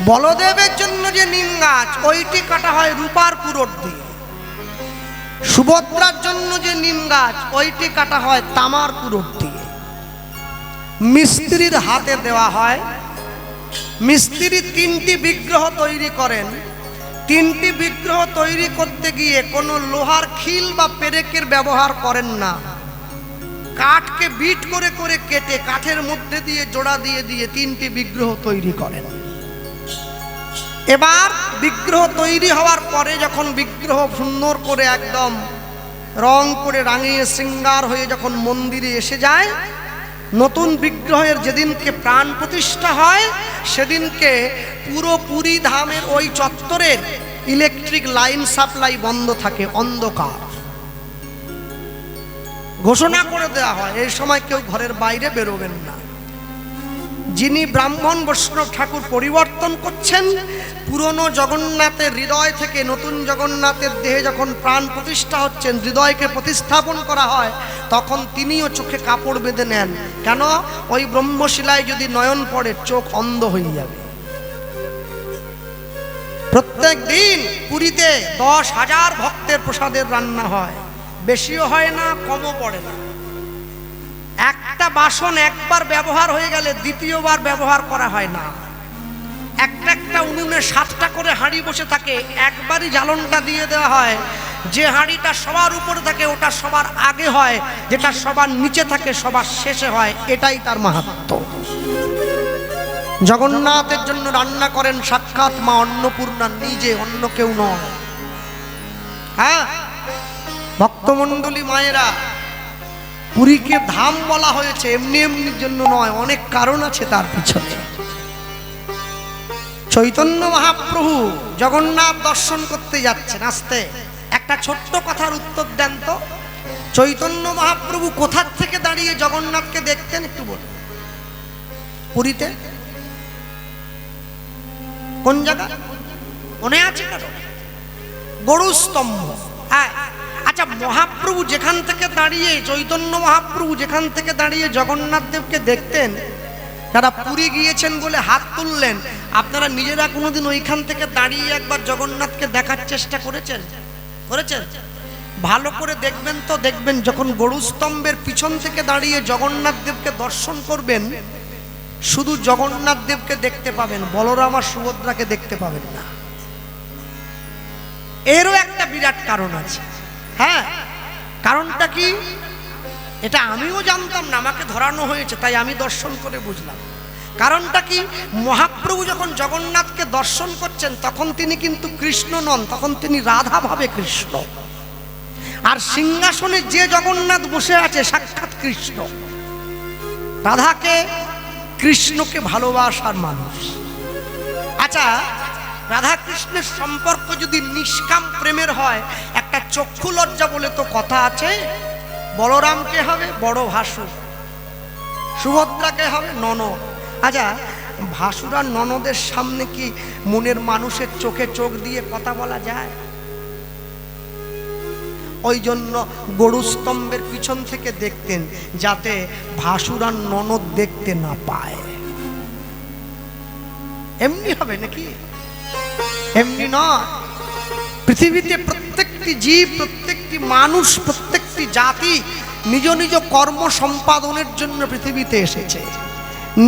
বলদেবের জন্য যে নিম গাছ, ওইটি কাটা হয় রূপার কুরোট দিয়ে। সুভদ্রার জন্য যে নিম গাছ, ওইটি কাটা হয় তামার কুরোট দিয়ে। মিস্ত্রির হাতে দেওয়া হয়। মিস্ত্রি 3টি বিগ্রহ তৈরি করেন। 3টি বিগ্রহ তৈরি করতে গিয়ে কোনো লোহার খিল বা পেরেকের ব্যবহার করেন না। কাঠকে বিট করে করে কেটে কাঠের মধ্যে দিয়ে জোড়া দিয়ে দিয়ে 3টি বিগ্রহ তৈরি করেন। এবার বিগ্রহ তৈরি হওয়ার পরে যখন বিগ্রহ সুন্দর করে একদম রং করে রাঙিয়ে শৃঙ্গার হয়ে যখন মন্দিরে এসে যায়, নতুন বিগ্রহের যেদিনকে প্রাণ প্রতিষ্ঠা হয়, সেদিনকে পুরো পুরী ধামের ওই চত্বরের ইলেকট্রিক লাইন সাপ্লাই বন্ধ থাকে, অন্ধকার। ঘোষণা করে দেওয়া হয় এই সময় কেউ ঘরের বাইরে বেরোবেন না। যিনি ব্রাহ্মণ বৈষ্ণব ঠাকুর পরিবর্তন করছেন, পুরনো জগন্নাথের হৃদয় থেকে নতুন জগন্নাথের দেহে যখন প্রাণ প্রতিষ্ঠা হচ্ছেন, হৃদয়কে প্রতিস্থাপন করা হয়, তখন তিনিও চোখে কাপড় বেঁধে নেন। কেন? ওই ব্রহ্মশিলায় যদি নয়ন পড়ে, চোখ অন্ধ হয়ে যাবে। প্রত্যেক দিন পুরীতে 10,000 ভক্তের প্রসাদের রান্না হয়, বেশিও হয় না, কমও পড়ে না। একটা বাসন একবার ব্যবহার হয়ে গেলে দ্বিতীয়বার ব্যবহার করা হয় না। একটা উনুনে 7টা করে হাঁড়ি বসে থাকে, একবারই জ্বালনটা দিয়ে দেওয়া হয়। যে হাঁড়িটা সবার উপরে থাকে ওটা সবার আগে হয়, যেটা সবার নিচে থাকে সবার শেষে হয়, এটাই তার মাহাত্ম্য। জগন্নাথের জন্য রান্না করেন সাক্ষাৎ মা অন্নপূর্ণা নিজে, অন্য কেউ নয়। হ্যাঁ, ভক্তমণ্ডলী মায়েরা, পুরীকে ধাম বলা হয়েছে এমনি এমনির জন্য নয়, অনেক কারণ আছে তার পিছনে। চৈতন্য মহাপ্রভু জগন্নাথ দর্শন করতে যাচ্ছেন, আসতে একটা ছোট্ট কথার উত্তর দেন তো, চৈতন্য মহাপ্রভু কোথার থেকে দাঁড়িয়ে জগন্নাথকে দেখতেন একটু বলুন? পুরীতে কোন জায়গা মনে আছে কারো? গরুস্তম্ভ। হ্যাঁ, আচ্ছা, মহাপ্রভু যেখান থেকে দাঁড়িয়ে, চৈতন্য মহাপ্রভু যেখান থেকে দাঁড়িয়ে জগন্নাথ দেবকে দেখতেন, যারা পুরী গিয়েছেন বলে হাত তুললেন, আপনারা নিজেরা কোনোদিন ওইখান থেকে দাঁড়িয়ে একবার জগন্নাথকে দেখার চেষ্টা করেছেন? ভালো করে দেখবেন তো, দেখবেন যখন গরুস্তম্ভের পিছন থেকে দাঁড়িয়ে জগন্নাথ দেবকে দর্শন করবেন, শুধু জগন্নাথ দেবকে দেখতে পাবেন, বলরাম আর সুভদ্রাকে দেখতে পাবেন না। এরও একটা বিরাট কারণ আছে। হ্যাঁ, কারণটা কি? এটা আমিও জানতাম না, আমাকে ধরানো হয়েছে, তাই আমি দর্শন করে বুঝলাম। কারণটা কি? মহাপ্রভু যখন জগন্নাথকে দর্শন করছেন তখন তিনি কিন্তু কৃষ্ণ নন, তখন তিনি রাধা ভাবে কৃষ্ণ। আর সিংহাসনে যে জগন্নাথ বসে আছে সাক্ষাৎ কৃষ্ণ। রাধাকে, কৃষ্ণকে ভালোবাসার মানুষ। আচ্ছা, রাধা কৃষ্ণের সম্পর্ক যদি নিষ্কাম প্রেমের হয়, একটা চক্ষু লজ্জা বলে তো কথা আছে। বলরামকে হবে বড় ভাসুর, সুভদ্রাকে হবে ননদ। আচ্ছা, ভাসুর আর ননদের সামনে কি মনের মানুষের চোখে চোখ দিয়ে কথা বলা যায়? ওই জন্য গরুস্তম্ভের পিছন থেকে দেখতেন, যাতে ভাসুর আর ননদ দেখতে না পায়। এমনি হবে নাকি? এমনি নয়। পৃথিবীতে প্রত্যেকটি জীব, প্রত্যেকটি মানুষ, প্রত্যেকটি জাতি নিজ নিজ কর্ম সম্পাদনের জন্য পৃথিবীতে এসেছে।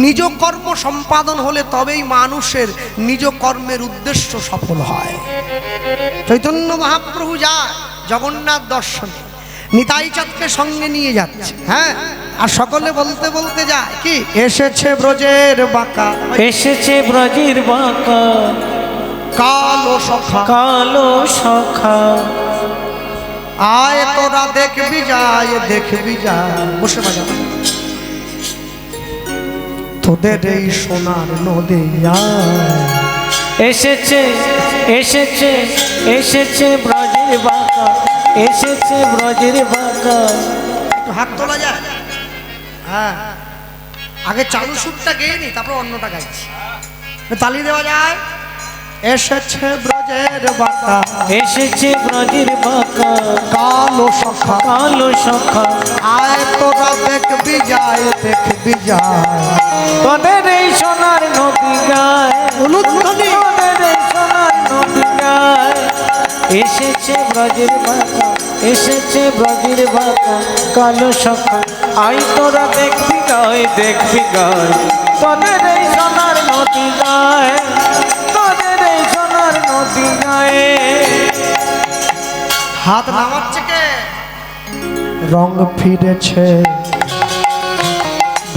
নিজ কর্ম সম্পাদন হলে তবেই মানুষের নিজ কর্মের উদ্দেশ্য সফল হয়। চৈতন্য মহাপ্রভু যায় জগন্নাথ দর্শনে, নিতাই চাঁদকে সঙ্গে নিয়ে যাচ্ছে। হ্যাঁ, আর সকলে বলতে বলতে যায় কি, এসেছে ব্রজের বাঁকা, এসেছে ব্রজের বাঁকা, কালো সখা, কালো সখা, আয় তোরা দেখবি যায়, দেখবি যায়। বসে বাজা, তোদের এই সোনার নদী এসেছে, এসেছে, এসেছে ব্রজের বাঁকা, এসেছে ব্রজের বাঁকা। একটু হাত তোলা যায়? হ্যাঁ, আগে চালু সুরটা গেয়ে নি, তারপর অন্যটা গাইছি। তালি দেওয়া যায়? এসেছে ব্রজের বাঁকা, এসেছে ব্রজের বাঁকা, কালো সখা, কালো সখা, আয় তোরা দেখবি যায়, দেখবি যায়। তোদের এই সোনার নদী গায়, উলুধ্বনি। তোদের এই সোনার নদী গায়। এসেছে ব্রজের বাঁকা, এসেছে ব্রজের বাঁকা, কালো সখা, আই তোরা দেখবি গায়, দেখবি গায়। তোদের এই সোনার নদী গায়, তোদের এই সোনার নদী গায়ে। হাত নামাচ্ছে কে? রং ফিরেছে,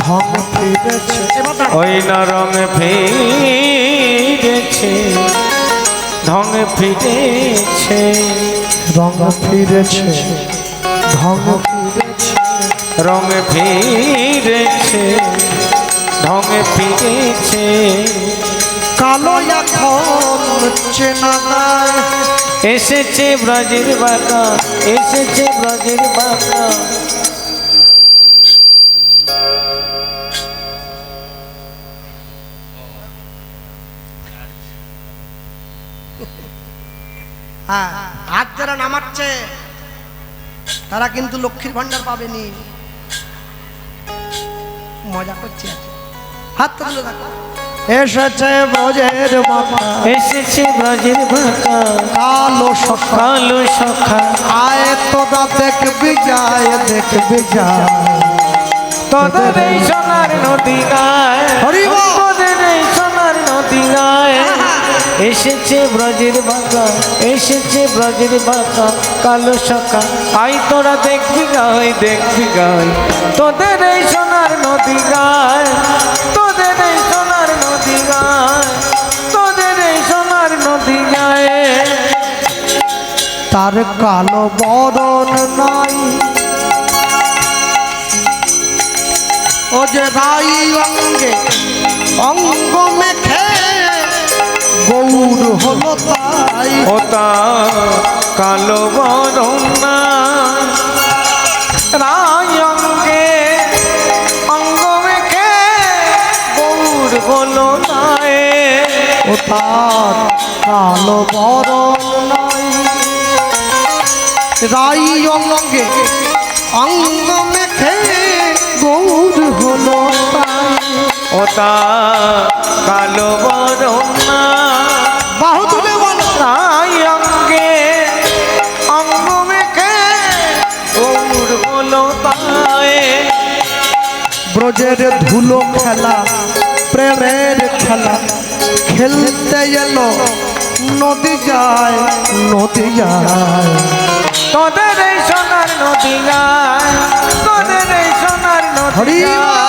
ঢং ফিরেছে। ওই না রং ফিরেছে, ঢং ফিরেছে, রং ফিরেছে, ঢং ফিরেছে, রং ফিরেছে, ঢং ফিরেছে। কালো এখন চেনা যায়। এসেছে ব্রজের বাঁকা, এসেছে ব্রজের বাঁকা। হ্যাঁ, হাত যারা নামাচ্ছে তারা কিন্তু লক্ষ্মীর ভান্ডার পাবেনি। মজা করছে, হাত তুলে দেখো। এসেছে ব্রজের বাঁকা, এসেছে ব্রজের বাঁকা, কালো সখা, কালো সখা, আয় তোরা দেখবি যায়, দেখবি যায়। তোদের এই সোনার নদী গায়, হরি বল। তোদের এই সোনার নদী গায়। এসেছে ব্রজের বাঁকা, এসেছে ব্রজের বাঁকা, কালো সখা আই তোরা দেখবি গায় দেখবি গায় তোদের এই সোনার নদী গায় তোদের এই সোনার নদী গায় তোদের এই সোনার নদী গায় তার কালো বরণ নাই ও যে রাই অঙ্গে অঙ্গ মেখে গৌর হলো তাই ওতা কালো বরণ নাই রাই অঙ্গে অঙ্গ মেখে গৌর হলো তাই ও তার কালো বরণ নাই রাই অঙ্গে অঙ্গ মেখে গৌর হলো তাই ওতা কালো বরণ নাই বাহু তুলে বলো রাই অঙ্গে অঙ্গ মেখে গৌর হলো তাই ব্রজের ধুলো খেলা প্রেমের খেলা খেলতে এলো নদী যায় নদী যায় তোদের এই সোনার নদী গায় তোদের এই সোনার নদী হরি গায়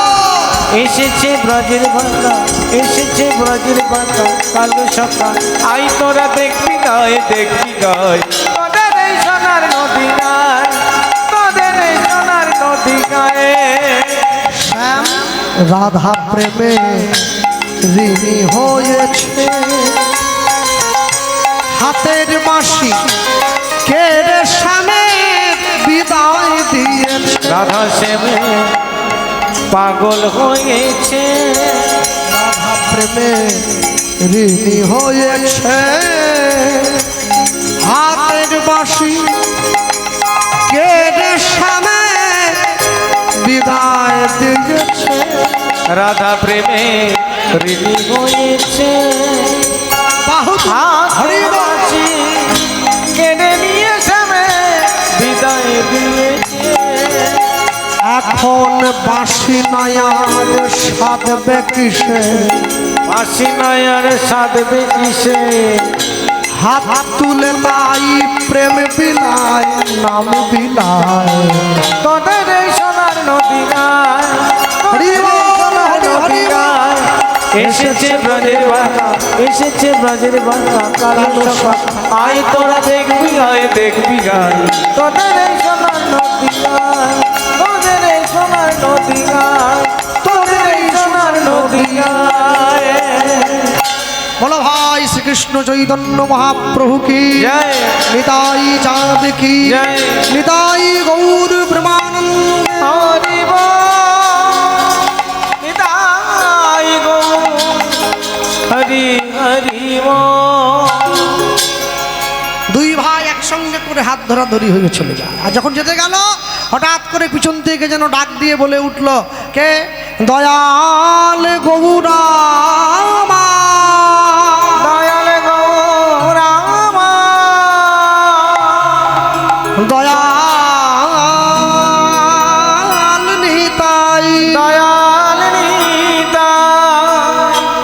এসেছে ব্রজের বাঁকা এসেছে ব্রজের বাঁকা কালো সখা আই তোরা দেখবি গায় দেখবি গায় তোদের এই সোনার নদী গায় তোদের এই সোনার নদী গায়ে শ্যাম রাধা প্রেমে ঋণী হয়েছে হাতের বাঁশি কেড়ে শ্যামের বিদায় দিয়েছে রাধা শ্যামে পাগল হয়েছে রাধা প্রেমে ঋণী হয়েছে হাতের বাঁশি কেড়ে শ্যামের বিদায় দিয়েছে রাধা প্রেমে ঋণী হয়েছে বাহু হাতে বাঁশি কেড়ে নিয়ে শ্যামে বিদায় দিয়েছে এখন বাঁশি নয়ার সাধবে কিসে বাঁশি নয়ার সাধবে কিসে হাত তুলে তাই প্রেম বিলায় নাম বিলায় তোদের এই সোনার নদী গায় তোদের এই সোনার নদী গায় এসেছে ব্রজের বাঁকা এসেছে ব্রজের বাঁকা কালো সখা আই তোরা দেখবি গায় দেখবি গায় তোদের এই সোনার নদী গায় তোদের এই সোনার নদী গায় তোদের এই সোনার নদী গায় বলো ভাই শ্রীকৃষ্ণ চৈতন্য মহাপ্রভু কি জয় নিতাই চাঁদ কি জয় নিতাই গৌর ব্রহ্মানন্দ হরি নিতাই গো হরি হরি দুই ভাই একসঙ্গে করে হাত ধরাধরি হয়ে চলে যায় আর যখন যেতে গেল হঠাৎ করে পিছন থেকে যেন ডাক দিয়ে বলে উঠল কে দয়াল গৌরামা দয়াল গৌরামা দয়াল নিতাই দয়াল নিতাই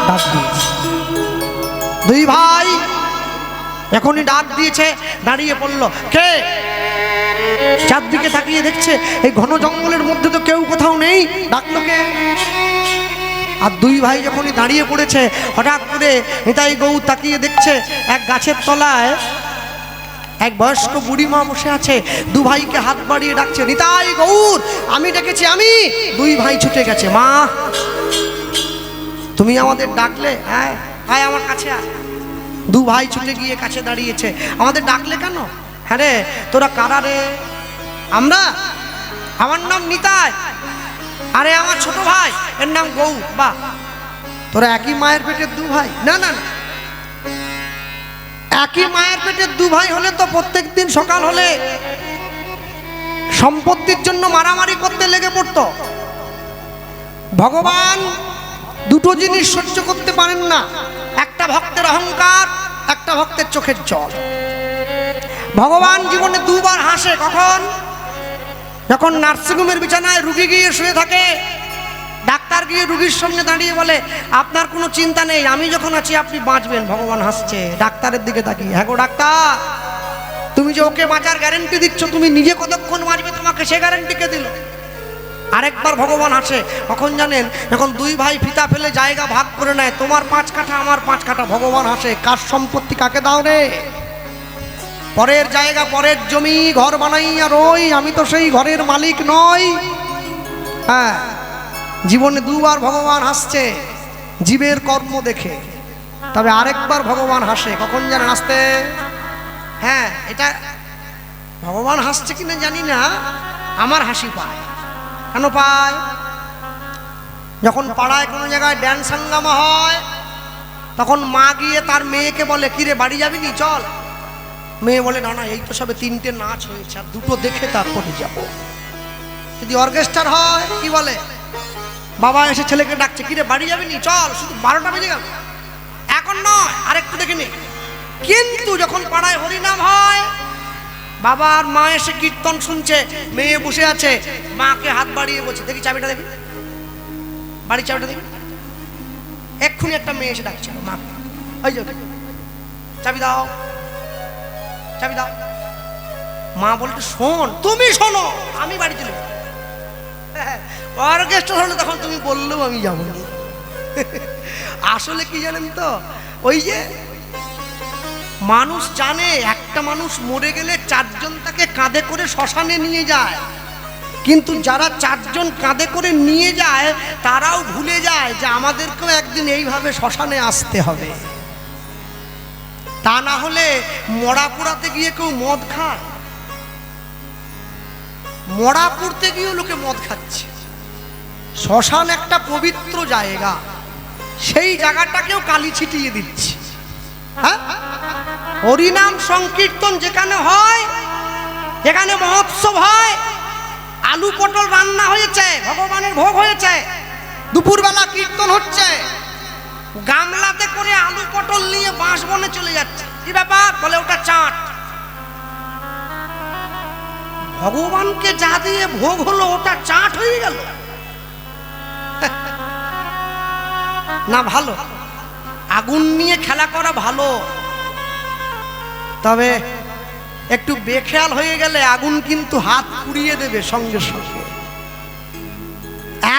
ডাক দিয়েছে দুই ভাই এখনই ডাক দিয়েছে দাঁড়িয়ে পড়লো কে চারদিকে তাকিয়ে দেখছে এই ঘন জঙ্গলের মধ্যে তো কেউ কোথাও নেই ডাকলো কে আর দুই ভাই যখনই দাঁড়িয়ে পড়েছে হঠাৎ করে নিতাই গৌর তাকিয়ে দেখছে এক গাছের তলায় এক বয়স্ক বুড়ি মা বসে আছে দু ভাইকে হাত বাড়িয়ে ডাকছে নিতাই গৌর আমি ডেকেছি আমি দুই ভাই ছুটে গেছে মা তুমি আমাদের ডাকলে হ্যাঁ আয় আমার কাছে আয় দু ভাই ছুটে গিয়ে কাছে দাঁড়িয়েছে আমাদের ডাকলে কেন হ্যাঁ রে তোরা কারা রে আমরা আমার নাম নিতাই আরে আমার ছোট ভাই এর নাম গৌ বা তোরা একই মায়ের পেটের দু ভাই না না না। একই মায়ের পেটের দু ভাই হলে তো প্রত্যেক দিন সকাল হলে সম্পত্তির জন্য মারামারি করতে লেগে পড়তো ভগবান দুটো জিনিস সহ্য করতে পারেন না একটা ভক্তের অহংকার একটা ভক্তের চোখের জল ভগবান জীবনে দুবার হাসে কখন যখন নার্সিংহোমের বিছানায় রুগী গিয়ে শুয়ে থাকে ডাক্তার গিয়ে রুগীর সামনে দাঁড়িয়ে বলে আপনার কোনো চিন্তা নেই আমি যখন আছি আপনি বাঁচবেন ভগবান হাসছে ডাক্তারের দিকে তাকিয়ে হ্যাঁ গো ডাক্তার তুমি যে ওকে বাঁচার গ্যারেন্টি দিচ্ছ, তুমি নিজে কতক্ষণ বাঁচবে তোমাকে সে গ্যারেন্টি কে দিল? আরেকবার ভগবান আসে কখন জানেন? যখন দুই ভাই ফিতা ফেলে জায়গা ভাগ করে নেয়, তোমার 5 কাঠা আমার 5 কাঠা, ভগবান আসে, কার সম্পত্তি কাকে দাও রে? পরের জায়গা পরের জমি ঘর বানাইয়া রই, আমি তো সেই ঘরের মালিক নই। হ্যাঁ, জীবনে দুবার ভগবান হাসছে জীবের কর্ম দেখে, তবে আরেকবার ভগবান হাসে কখন জানেন? হাসতে, হ্যাঁ, এটা ভগবান হাসছে কিনা জানি না, আমার হাসি পায়। কেন পায়? যখন পাড়ায় কোনো জায়গায় ড্যান্স হাঙ্গামা হয়, তখন মা গিয়ে তার মেয়েকে বলে, কিরে বাড়ি যাবি নি, চল। মেয়ে বলে, না না, এই তো সবে 3টে নাচ হয়েছে, আর 2টো দেখে তারপরে যাব। যদি অর্কেস্ট্রার হয় কি বলে, বাবা এসে ছেলেকে ডাকছে, কিরে বাড়ি যাবি নি, চল, শুধু 12টা বেজে গেল, এখন নয়, আরেকটু দেখে নি। কিন্তু যখন পাড়ায় হরিনাম হয়, বাবা আর মা এসে কীর্তন শুনছে, মেয়ে বসে আছে, মাকে হাত বাড়িয়ে বলছে, দেখি চাবিটা দেখি, বাড়ির চাবিটা দেখি। এক্ষুনি একটা মেয়ে এসে ডাকছে মা, ওই যে চাবি দাও, চাবি দাও। মা বলতে, শোন, তুমি শোনো, আমি বাড়ি চলে যাবো। অর্কেস্ট্রা হলে তখন তুমি বললেও আমি যাবো না। আসলে কি জানেন তো, ওই যে মানুষ জানে একটা মানুষ মরে গেলে 4 জন তাকে কাঁধে করে শ্মশানে নিয়ে যায়, কিন্তু যারা 4 জন কাঁধে করে নিয়ে যায় তারাও ভুলে যায় যে আমাদেরকেও একদিন এইভাবে শ্মশানে আসতে হবে। তা না হলে মরা পোড়াতে গিয়ে কেউ মদ খায়? মরা পুড়তে গিয়েও লোকে মদ খাচ্ছে। শ্মশান একটা পবিত্র জায়গা, সেই জায়গাটাকেও কালি ছিটিয়ে দিচ্ছে। হ্যাঁ, হরিনাম সংকীর্তন যেখানে হয়, যেখানে মহোৎসব হয়, আলু পটল রান্না হয়েছে, ভগবানের ভোগ হয়েছে, দুপুরবেলা কীর্তন হচ্ছে, গামলাতে করে আলু পটল নিয়ে বাঁশবনে চলে যাচ্ছে। কি ব্যাপার? বলে ওটা চাট। ভগবানকে যা দিয়ে ভোগ হলো ওটা চাট হয়ে গেল না? ভালো, আগুন নিয়ে খেলা করা ভালো, তবে একটু বেখেয়াল হয়ে গেলে আগুন কিন্তু হাত পুড়িয়ে দেবে সঙ্গে সঙ্গে।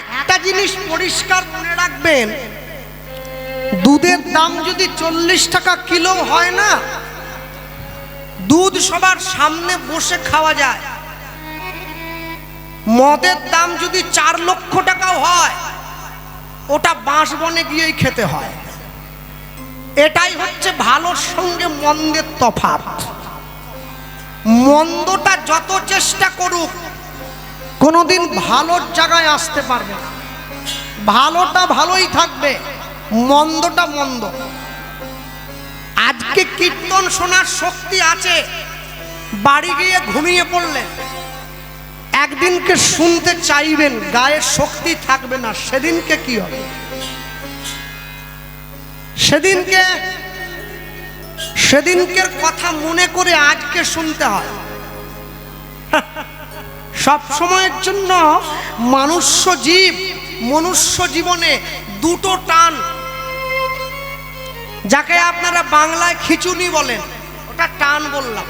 একটা জিনিস পরিষ্কার মনে রাখবেন, দুধের দাম যদি 40 টাকা কিলো হয় না, দুধ সবার সামনে বসে খাওয়া যায়। মদের দাম যদি 4 লক্ষ টাকাও হয়, ওটা বাঁশবনে গিয়েই খেতে হয়। এটাই হচ্ছে ভালোর সঙ্গে মন্দের তফাৎ। মন্দটা যত চেষ্টা করুক কোনোদিন ভালোর জায়গায় আসতে পারবে না। ভালোটা ভালোই থাকবে, মন্দটা মন্দ। আজকে কীর্তন শোনার শক্তি আছে, বাড়ি গিয়ে ঘুমিয়ে পড়লেন, একদিনকে শুনতে চাইবেন, গায়ে শক্তি থাকবে না, সেদিনকে কি হবে? সেদিনকের কথা মনে করে আজকে শুনতে হয়। সব সময়ের জন্য মনুষ্য জীবনে 2টো টান, যাকে আপনারা বাংলায় খিচুনি বলেন, ওটা টান বললাম।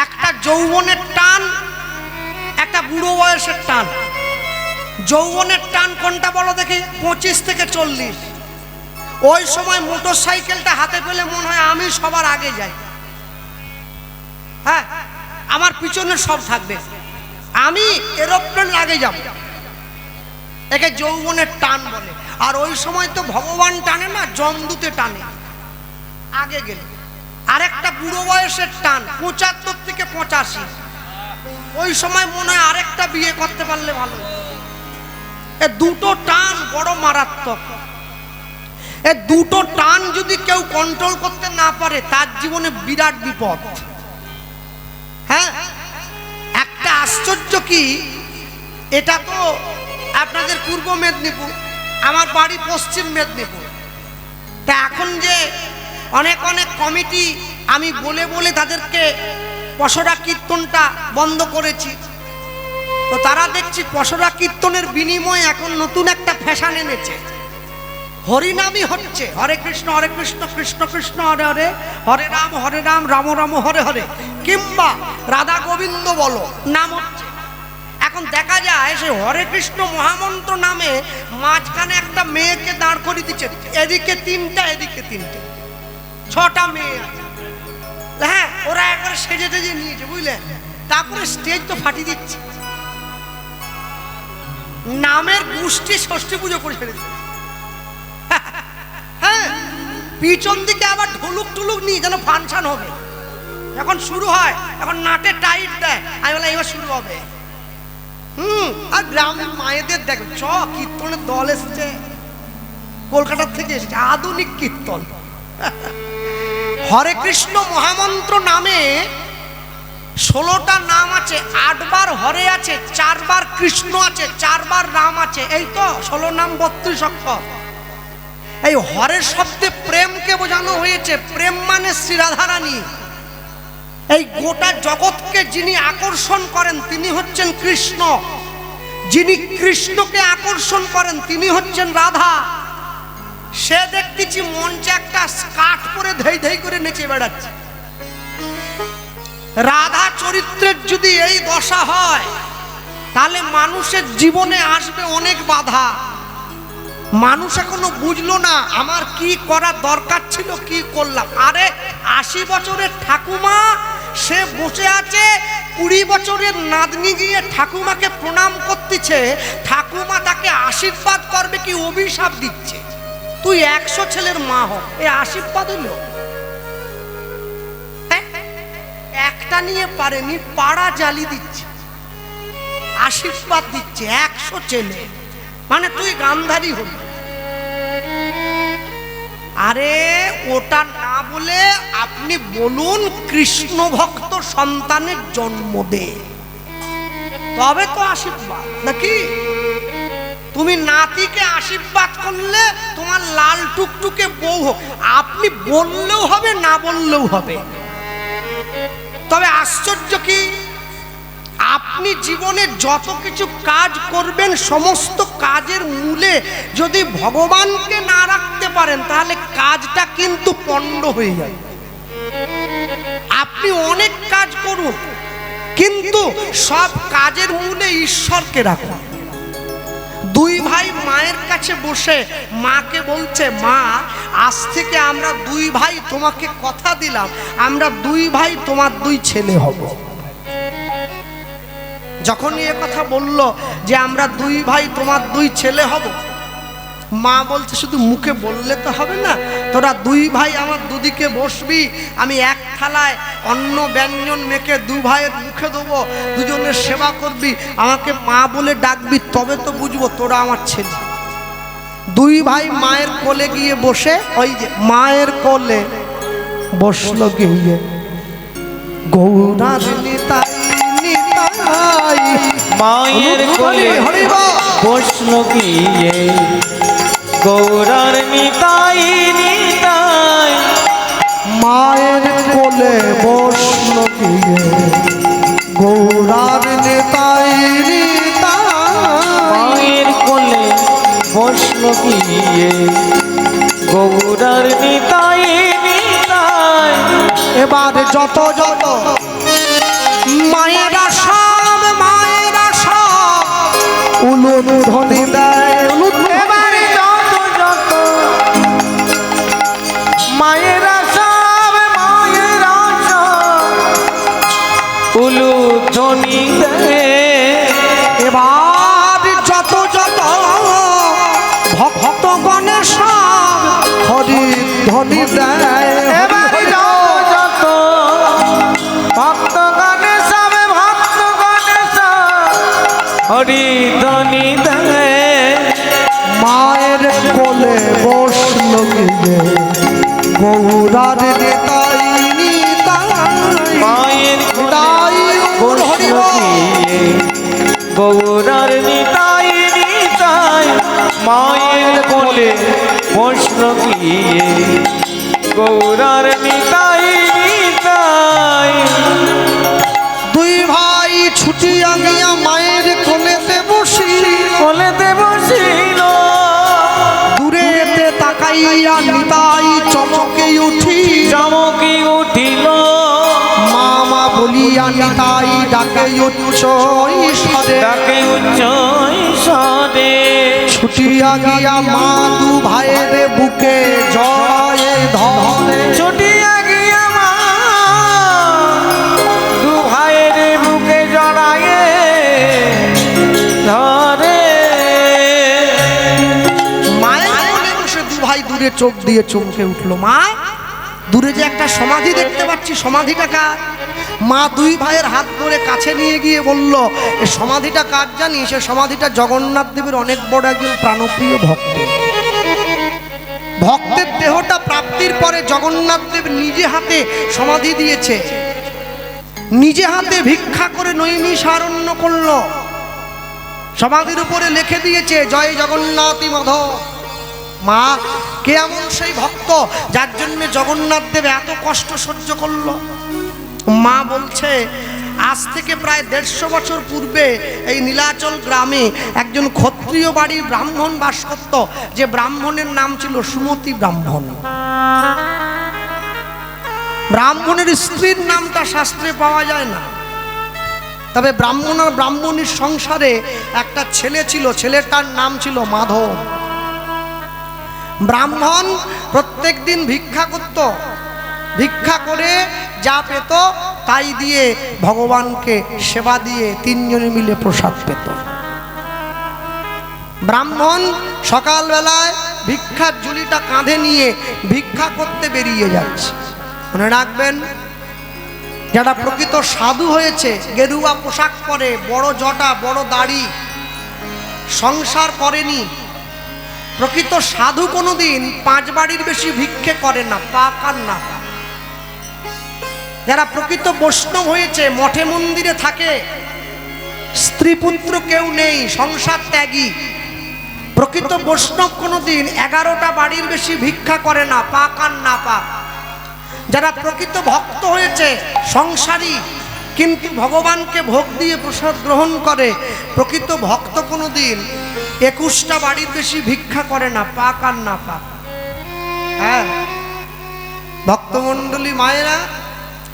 একটা যৌবনের টান, একটা বুড়ো বয়সের টান। যৌবনের টান কোনটা বলো দেখি? 25 থেকে 40। ওই সময় মোটর সাইকেলটা হাতে পেলে মনে হয় আমি সবার আগে যাই, হ্যাঁ, আমার পিছনে সব থাকবে, আমি এরোপ্লেন আগে যাব। একে যৌবনের টান বলে। আর ওই সময় তো ভগবান টানে না, যমদূতে টানে আগে গেলে। আরেকটা বুড়ো বয়সের টান, 75 থেকে 85। ওই সময় মনে হয় আরেকটা বিয়ে করতে পারলে ভালো। এ 2টো টান বড় মারাত্মক। এ 2টো টান যদি কেউ কন্ট্রোল করতে না পারে, তার জীবনে বিরাট বিপদ। হ্যাঁ, একটা আশ্চর্য কি, এটা তো আপনাদের পূর্ব মেদিনীপুর, আমার বাড়ি পশ্চিম মেদিনীপুর। তা এখন যে অনেক কমিটি আমি বলে তাদেরকে পসরা কীর্তনটা বন্ধ করেছি, তো তারা দেখছি পসরা কীর্তনের বিনিময়ে এখন নতুন একটা ফ্যাশন এনেছে, হরিনামই হচ্ছে হরে কৃষ্ণ কৃষ্ণ কৃষ্ণ হরে হরে, হরে রাম রাম রাম হরে হরে, কিংবা রাধা গোবিন্দ বলো, নাম হচ্ছে। এখন দেখা যায় সে হরে কৃষ্ণ মহামন্ত্র নামে মাঝখানে একটা মেয়েকে দাঁড় করিয়ে দিচ্ছে, এদিকে তিনটা এদিকে তিনটে, 6টা মেয়ে আছে। হ্যাঁ, ওরা একবার সেজে টেজে নিয়েছে বুঝলে, তারপরে স্টেজ তো ফাটিয়ে দিচ্ছে, নামের গোষ্ঠী ষষ্ঠী পুজো করে ফেলেছে। হ্যাঁ, পিছন দিকে আবার ঢোলুক টুলুক নিয়ে যেন ফাংশন হবে, এখন শুরু হয়, এখন নাটে টাইট দেয়, আমি বললাম এবার শুরু হবে। আর গ্রামের মায়েদের দেখো, কীর্তনের দল এসেছে, কলকাতার থেকে এসেছে, আধুনিক কীর্তন। হরে কৃষ্ণ মহামন্ত্র নামে 16টা নাম আছে, 8 বার হরে আছে, 4 বার কৃষ্ণ আছে, 4 বার রাম আছে, এই তো 16 নাম 32 অক্ষর। এই হরের শব্দে প্রেমকে বোঝানো হয়েছে, প্রেম মানে শ্রী রাধারানী। এই গোটা জগৎকে যিনি আকর্ষণ করেন তিনি হচ্ছেন কৃষ্ণ, যিনি কৃষ্ণকে আকর্ষণ করেন তিনি হচ্ছেন রাধা। সে দেখতেছি মঞ্চে একটা স্কার্ট পরে ধেই ধেই করে নেচে বেড়াচ্ছে। রাধা চরিত্রের যদি এই দশা হয় তাহলে মানুষের জীবনে আসবে অনেক বাধা। মানুষ এখনো বুঝলো না আমার কি করা দরকার ছিল, কি করলাম। আরে 80 বছরের ঠাকুমা সে বসে আছে, 20 বছরের নাতনি গিয়ে ঠাকুমাকে প্রণাম করতেছে, ঠাকুমা তাকে আশীর্বাদ করবে কি অভিশাপ দিচ্ছে, তুই 100 ছেলের মা হ, এ আশীর্বাদ হলো? একটা নিয়ে পারেনি, পাড়া জ্বালি দিচ্ছে, আশীর্বাদ দিচ্ছে 100 ছেলে, মানে তুই গান্ধারী হলি। আরে ওটা না বলে আপনি বলুন কৃষ্ণ ভক্ত সন্তানের জন্ম দে, তবে তো আশীর্বাদ নাকি। তুমি নাতিকে আশীর্বাদ করলে তোমার লাল টুকটুকে বউ হোক, আপনি বললেও হবে না বললেও হবে। তবে আশ্চর্য কি, আপনি জীবনে যত কিছু কাজ করবেন সমস্ত কাজের মূলে যদি ভগবানকে না রাখতে পারেন তাহলে কাজটা কিন্তু পণ্ড হয়ে যায়। আপনি অনেক কাজ করুন কিন্তু সব কাজের মূলে ঈশ্বরকে রাখুন। 2 ভাই মায়ের কাছে বসে মাকে বলছে, মা আজ থেকে আমরা 2 ভাই তোমাকে কথা দিলাম, আমরা 2 ভাই তোমার 2 ছেলে হব। যখনই এ কথা বলল যে আমরা 2 ভাই তোমার 2 ছেলে হব, মা বলছে শুধু মুখে বললে তো হবে না, তোরা 2 ভাই আমার দুদিকে বসবি, আমি এক থালায় অন্ন ব্যঞ্জন মেখে 2 ভাইয়ের মুখে দেবো, দুজনের সেবা করবি, আমাকে মা বলে ডাকবি, তবে তো বুঝবো তোরা আমার ছেলে। 2 ভাই মায়ের কোলে গিয়ে বসে, ওই যে মায়ের কোলে বসলো গিয়ে, গৌরার নিতাই নিতাই, মায়ের কোলে বসলো গিয়ে, গৌরার নিতাই নিতাই, মায়ের কোলে বসলো গিয়ে, গৌরার নিতাই নিতাই, মায়ের কোলে বসলো গিয়ে, গৌরার নিতাই নিতাই। এবার যত যত মায়েরা সব উলুধ্বনি দেয়, এবারে যত যত মায়েরা সব উলুধ্বনি দেয়। এবার যত যত ভক্তগণে সব হরি ধ্বনি দেয়, এবারে যত যত ভক্তগণে সব হরি ধ্বনি দেয়। মায়ের কোলে বসলো গিয়ে, গৌরার নিতাই নিতাই, মায়ের নিতাই বসলো গিয়ে, গৌরার নিতাই নিতাই, মায়ের কোলে বসলো গিয়ে, গৌরার নিতাই নিতাই। 2 ভাই ছুটিয়া গিয়া মায়ের কোলেতে বসিল, কোলেতে বসিল, দূরেতে চমকি উঠিল মামা বলিয়া নিতাই ডাকে উচ্চ ঈশ্বরে, ডাকে উচ্চ ঈশ্বরে। ছুটিয়া গিয়া মা দু ভাইয়ের বুকে জয়ে ধরে, ছুটিয়া গিয়া মা দু ভাইয়ের বুকে জড়ায়ে ধরে। মায়ের কোলে বসে দু ভাই দূরে চোখ দিয়ে চমকে উঠলো। মা, দূরে যে একটা সমাধি দেখতে পাচ্ছি, সমাধিটা কার? মা দুই ভাইয়ের হাত ধরে কাছে নিয়ে গিয়ে বলল, এই সমাধিটা কার জানিস? সে সমাধিটা জগন্নাথ দেবের অনেক বড় একজন প্রাণপ্রিয় ভক্ত। ভক্তের দেহটা প্রাপ্তির পরে জগন্নাথ দেব নিজে হাতে সমাধি দিয়েছে, নিজে হাতে ভিক্ষা করে নৈমিষারণ্য করলো, সমাধির উপরে লিখে দিয়েছে জয় জগন্নাথী মাধব। মা, কে এমন সেই ভক্ত যার জন্য জগন্নাথ দেব এত কষ্ট সহ্য করলো? মা বলছে, আজ থেকে প্রায় 150 বছর পূর্বে এই নীলাচল গ্রামে একজন ক্ষত্রিয় বাড়ির ব্রাহ্মণ বাস করত, যে ব্রাহ্মণের নাম ছিল সুমতি ব্রাহ্মণ। ব্রাহ্মণের স্ত্রীর নামটা শাস্ত্রে পাওয়া যায় না, তবে ব্রাহ্মণ আর ব্রাহ্মণীর সংসারে একটা ছেলে ছিল, ছেলেটার নাম ছিল মাধব। ব্রাহ্মণ প্রত্যেক দিন ভিক্ষা করত, ভিক্ষা করে যা পেত তাই দিয়ে ভগবানকে সেবা দিয়ে তিনজনে মিলে প্রসাদ পেত। ব্রাহ্মণ সকালবেলায় ভিক্ষার ঝুলিটা কাঁধে নিয়ে ভিক্ষা করতে বেরিয়ে যাচ্ছে। মনে রাখবেন, যারা প্রকৃত সাধু হয়েছে, গেরুয়া পোশাক পরে, বড় জটা, বড় দাড়ি, সংসার করেনি, প্রকৃত সাধু কোনোদিন 5 বাড়ির বেশি ভিক্ষে করে না, পাক আর না পাক। যারা প্রকৃত বৈষ্ণব হয়েছে, মঠে মন্দিরে থাকে, স্ত্রী পুত্র কেউ নেই, সংসার ত্যাগী, প্রকৃত বৈষ্ণব কোনোদিন 11টা বাড়ির বেশি ভিক্ষা করে না, পাক আর না পাক। যারা প্রকৃত ভক্ত হয়েছে, সংসারী, কিন্তু ভগবানকে ভোগ দিয়ে প্রসাদ গ্রহণ করে, প্রকৃত ভক্ত কোনোদিন 21টা বাড়ির বেশি ভিক্ষা করে না, পাক আর না পাক। হ্যাঁ ভক্তমণ্ডলী মায়েরা,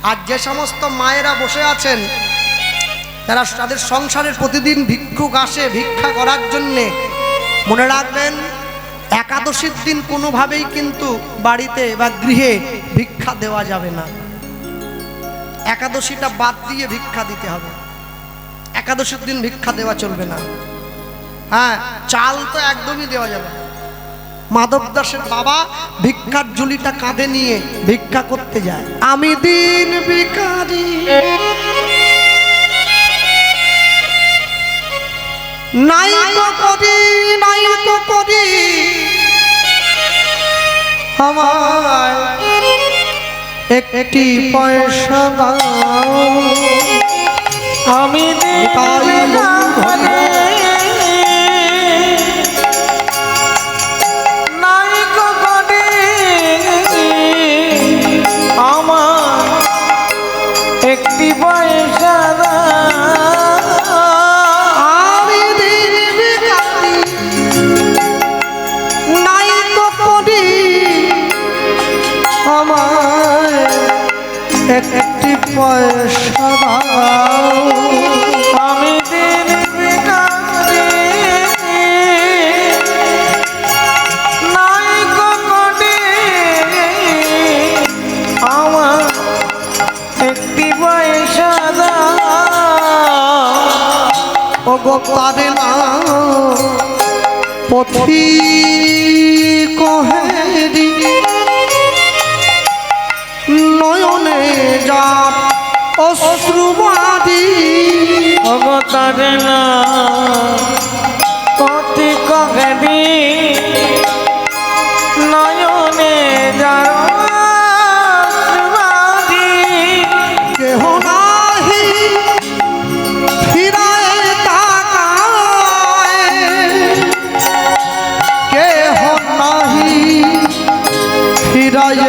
আজ যে সমস্ত মায়েরা বসে আছেন, যারা তাদের সংসারের প্রতিদিন ভিক্ষুক আসে ভিক্ষা করার জন্যে, মনে রাখবেন, একাদশীর দিন কোনোভাবেই কিন্তু বাড়িতে বা গৃহে ভিক্ষা দেওয়া যাবে না। একাদশীটা বাদ দিয়ে ভিক্ষা দিতে হবে, একাদশীর দিন ভিক্ষা দেওয়া চলবে না। হ্যাঁ, চাল তো একদমই দেওয়া যাবে না। মাধব দাসের বাবা ভিক্ষার ঝুলিটা কাঁধে নিয়ে ভিক্ষা করতে যায়। আমি দিন ভিখারি, নাই তো করি, নাই তো করি, আমার একটি পয়সা দাও, আমি একটি পয়সা আমি দিন ভিখারি, নাই তো করি, আমার একটি পয়সা দাও, আমি দিন ভিখারি, নাই কোটি, আমার একটি পয়সা দাও। ও গো পারে না পথি কহেরি, নয়নে যার অশ্রুবাদী, অবতারে না পথি কহেরি, নয়নে যার অশ্রুবাদী, কেহ নাহি ফিরায় তাকায়, কেহ নাহি ফিরায়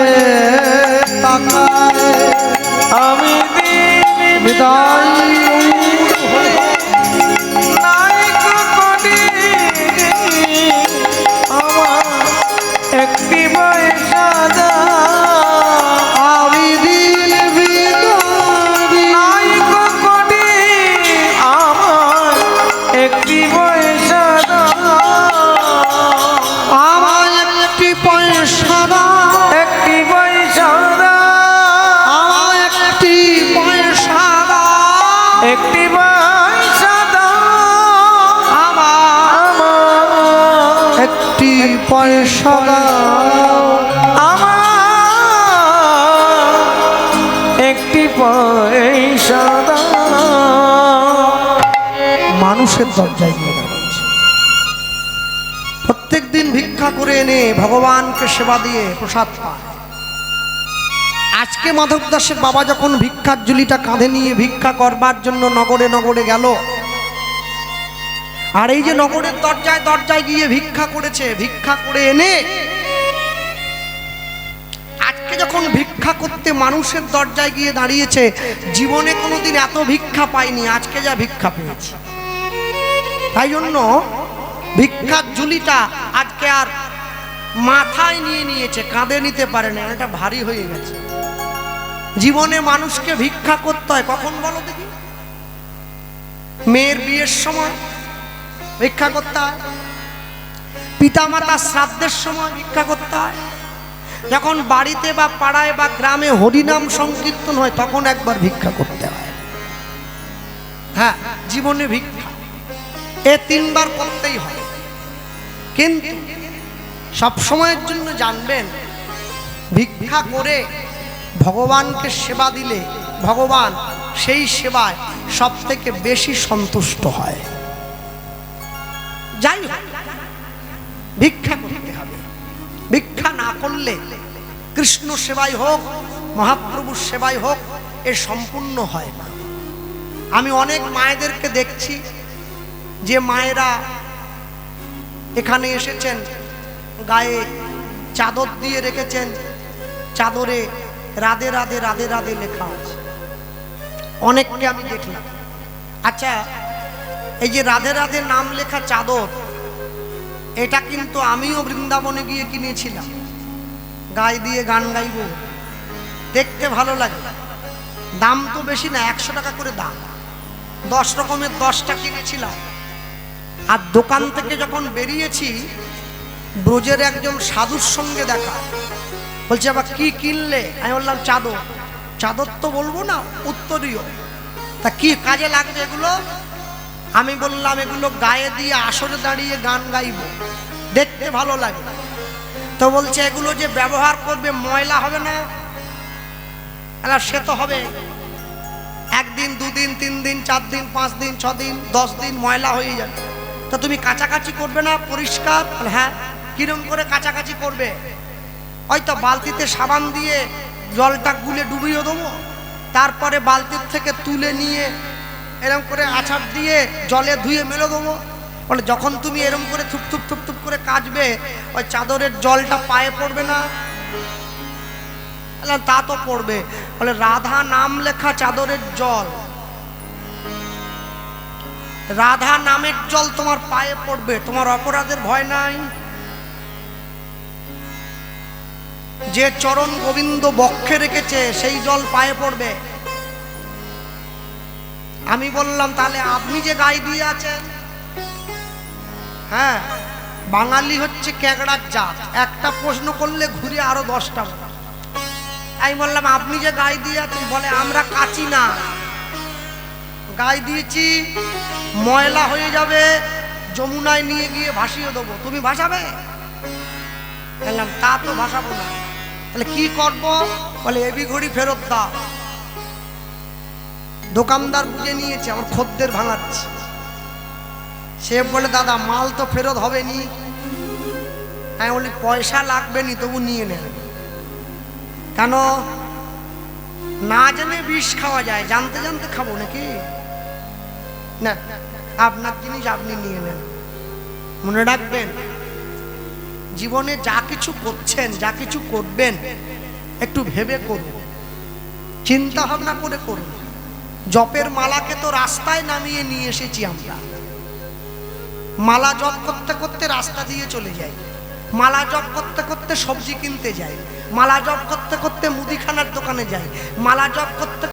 তাকায়, আমি দিন বিদায় নাই পয়সা দাও, আমার একটি পয়সা দাও। মানুষের দরজায় গিয়ে দাঁড়িয়েছে। প্রত্যেক দিন ভিক্ষা করে এনে ভগবানকে সেবা দিয়ে প্রসাদ পায়। আজকে মাধব দাসের বাবা যখন ভিক্ষার ঝুলিটা কাঁধে নিয়ে ভিক্ষা করবার জন্য নগরে নগরে গেল, আর এই যে নগরের দরজায় দরজায় গিয়ে ভিক্ষা করেছে, ভিক্ষা করে এনে আজকে যখন ভিক্ষা করতে মানুষের দরজায় গিয়ে দাঁড়িয়েছে, জীবনে কোনোদিন এত ভিক্ষা পায়নি, আজকে যা ভিক্ষা পেয়েছে। তাই জন্য ভিক্ষার ঝুলিটা আজকে আর মাথায় নিয়ে নিয়েছে, কাঁধে নিতে পারে না, এটা ভারী হয়ে গেছে। জীবনে মানুষকে ভিক্ষা করতে হয় কখন বলো দেখি? মেয়ের বিয়ের সময় ভিক্ষা করতে হয়, পিতামাতা শ্রাদ্ধের সময় ভিক্ষা করতে হয়, যখন বাড়িতে বা পাড়ায় বা গ্রামে হরিনাম সংকীর্তন হয় তখন একবার ভিক্ষা করতে হয়। হ্যাঁ, জীবনে ভিক্ষা এ তিনবার করতেই হয়। কিন্তু সব সময়ের জন্য জানবেন, ভিক্ষা করে ভগবানকে সেবা দিলে ভগবান সেই সেবায় সব থেকে বেশি সন্তুষ্ট হয়। যাই হোক, ভিক্ষা করতে হবে। ভিক্ষা না করলে কৃষ্ণ সেবাই হোক, মহাপ্রভুর সেবাই হোক, এ সম্পূর্ণ হয় না। আমি অনেক মায়েদেরকে দেখছি যে মায়েরা এখানে এসেছেন, গায়ে চাদর দিয়ে রেখেছেন, চাদরে রাধে রাধে রাধে রাধে লেখা আছে। অনেককে আমি দেখলাম। আচ্ছা, এই যে রাধে রাধে নাম লেখা চাদর, এটা কিন্তু আমিও বৃন্দাবনে গিয়ে কিনেছিলাম। গায়ে দিয়ে গান গাইব, দেখতে ভালো লাগে। দাম তো বেশি না, 100 টাকা করে দাম। 10 রকমের 10টা কিনেছিলাম। আর দোকান থেকে যখন বেরিয়েছি, ব্রজের একজন সাধুর সঙ্গে দেখা। বলছে, আবার কি কিনলে? আমি বললাম চাদর। চাদর তো বলবো না, উত্তরীয়। তা কি কাজে লাগবে এগুলো? আমি বললাম এগুলো গায়ে দিয়ে আসরে দাঁড়িয়ে গান গাইব, দেখতে ভালো লাগে। তো বলছে এগুলো যে ব্যবহার করবে ময়লা হবে না? সে তো হবে, 1 দিন 2 দিন 3 দিন 4 দিন 5 দিন 6 দিন 10 দিন ময়লা হয়ে যাবে। তা তুমি কাছাকাছি করবে না পরিষ্কার? হ্যাঁ। কিরম করে কাছাকাছি করবে? হয়তো বালতিতে সাবান দিয়ে জলটা গুলে ডুবিয়ে দেবো, তারপরে বালতির থেকে তুলে নিয়ে এরকম করে আছাড় দিয়ে জলে ধুয়ে মেলে দেবো। বলে যখন তুমি এরকম করে থুপ থুপ থুপ থুপ করে কাচবে, ওই চাদরের জলটা পায়ে পড়বে না? তা তো পড়বে। বলে রাধা নাম লেখা চাদরের জল, রাধা নামের জল তোমার পায়ে পড়বে, তোমার অপরাধের ভয় নাই? যে চরণ গোবিন্দ বক্ষে রেখেছে সেই জল পায়ে পড়বে। আমি বললাম তাহলে আপনি যে গায়ে দিয়ে আছেন, হ্যাঁ, বাঙালি হচ্ছে ক্যাগড়ার জাত, একটা প্রশ্ন করলে ঘুরে আরো 10টা। আমি বললাম আপনি যে গায়ে দিয়ে আছেন, বলে আমরা কাচি না, গায়ে দিয়েছি ময়লা হয়ে যাবে, যমুনায় নিয়ে গিয়ে ভাসিয়ে দেবো। তুমি ভাসাবে? বললাম তা তো ভাসাবো না। তাহলে কি করব? বলে এবি ঘড়ি ফেরত দাও। দোকানদার বুঝে নিয়েছে আমার খদ্দের ভাঙাচ্ছে। সে বলে দাদা মাল তো ফেরত হবে নি। আমি বলি পয়সা লাগবে নি, তবু নিয়ে নেন। কেন? না জেনে বিষ খাওয়া যায়, জানতে জানতে খাবো নাকি? না, আপনার জিনিস আপনি নিয়ে নেন। মনে রাখবেন, জীবনে যা কিছু করছেন, যা কিছু করবেন, একটু ভেবে করুন, চিন্তা ভাবনা করে করুন। জপের মালাকে তো রাস্তায় নামিয়ে নিয়ে এসেছি আমরা। মালা জপ করতে করতে রাস্তা দিয়ে চলে যাই, মালা জপ করতে করতে সবজি কিনতে যাই, মালা জপ করতে করতে মুদিখানার দোকানে যাই, মালা জপ করতে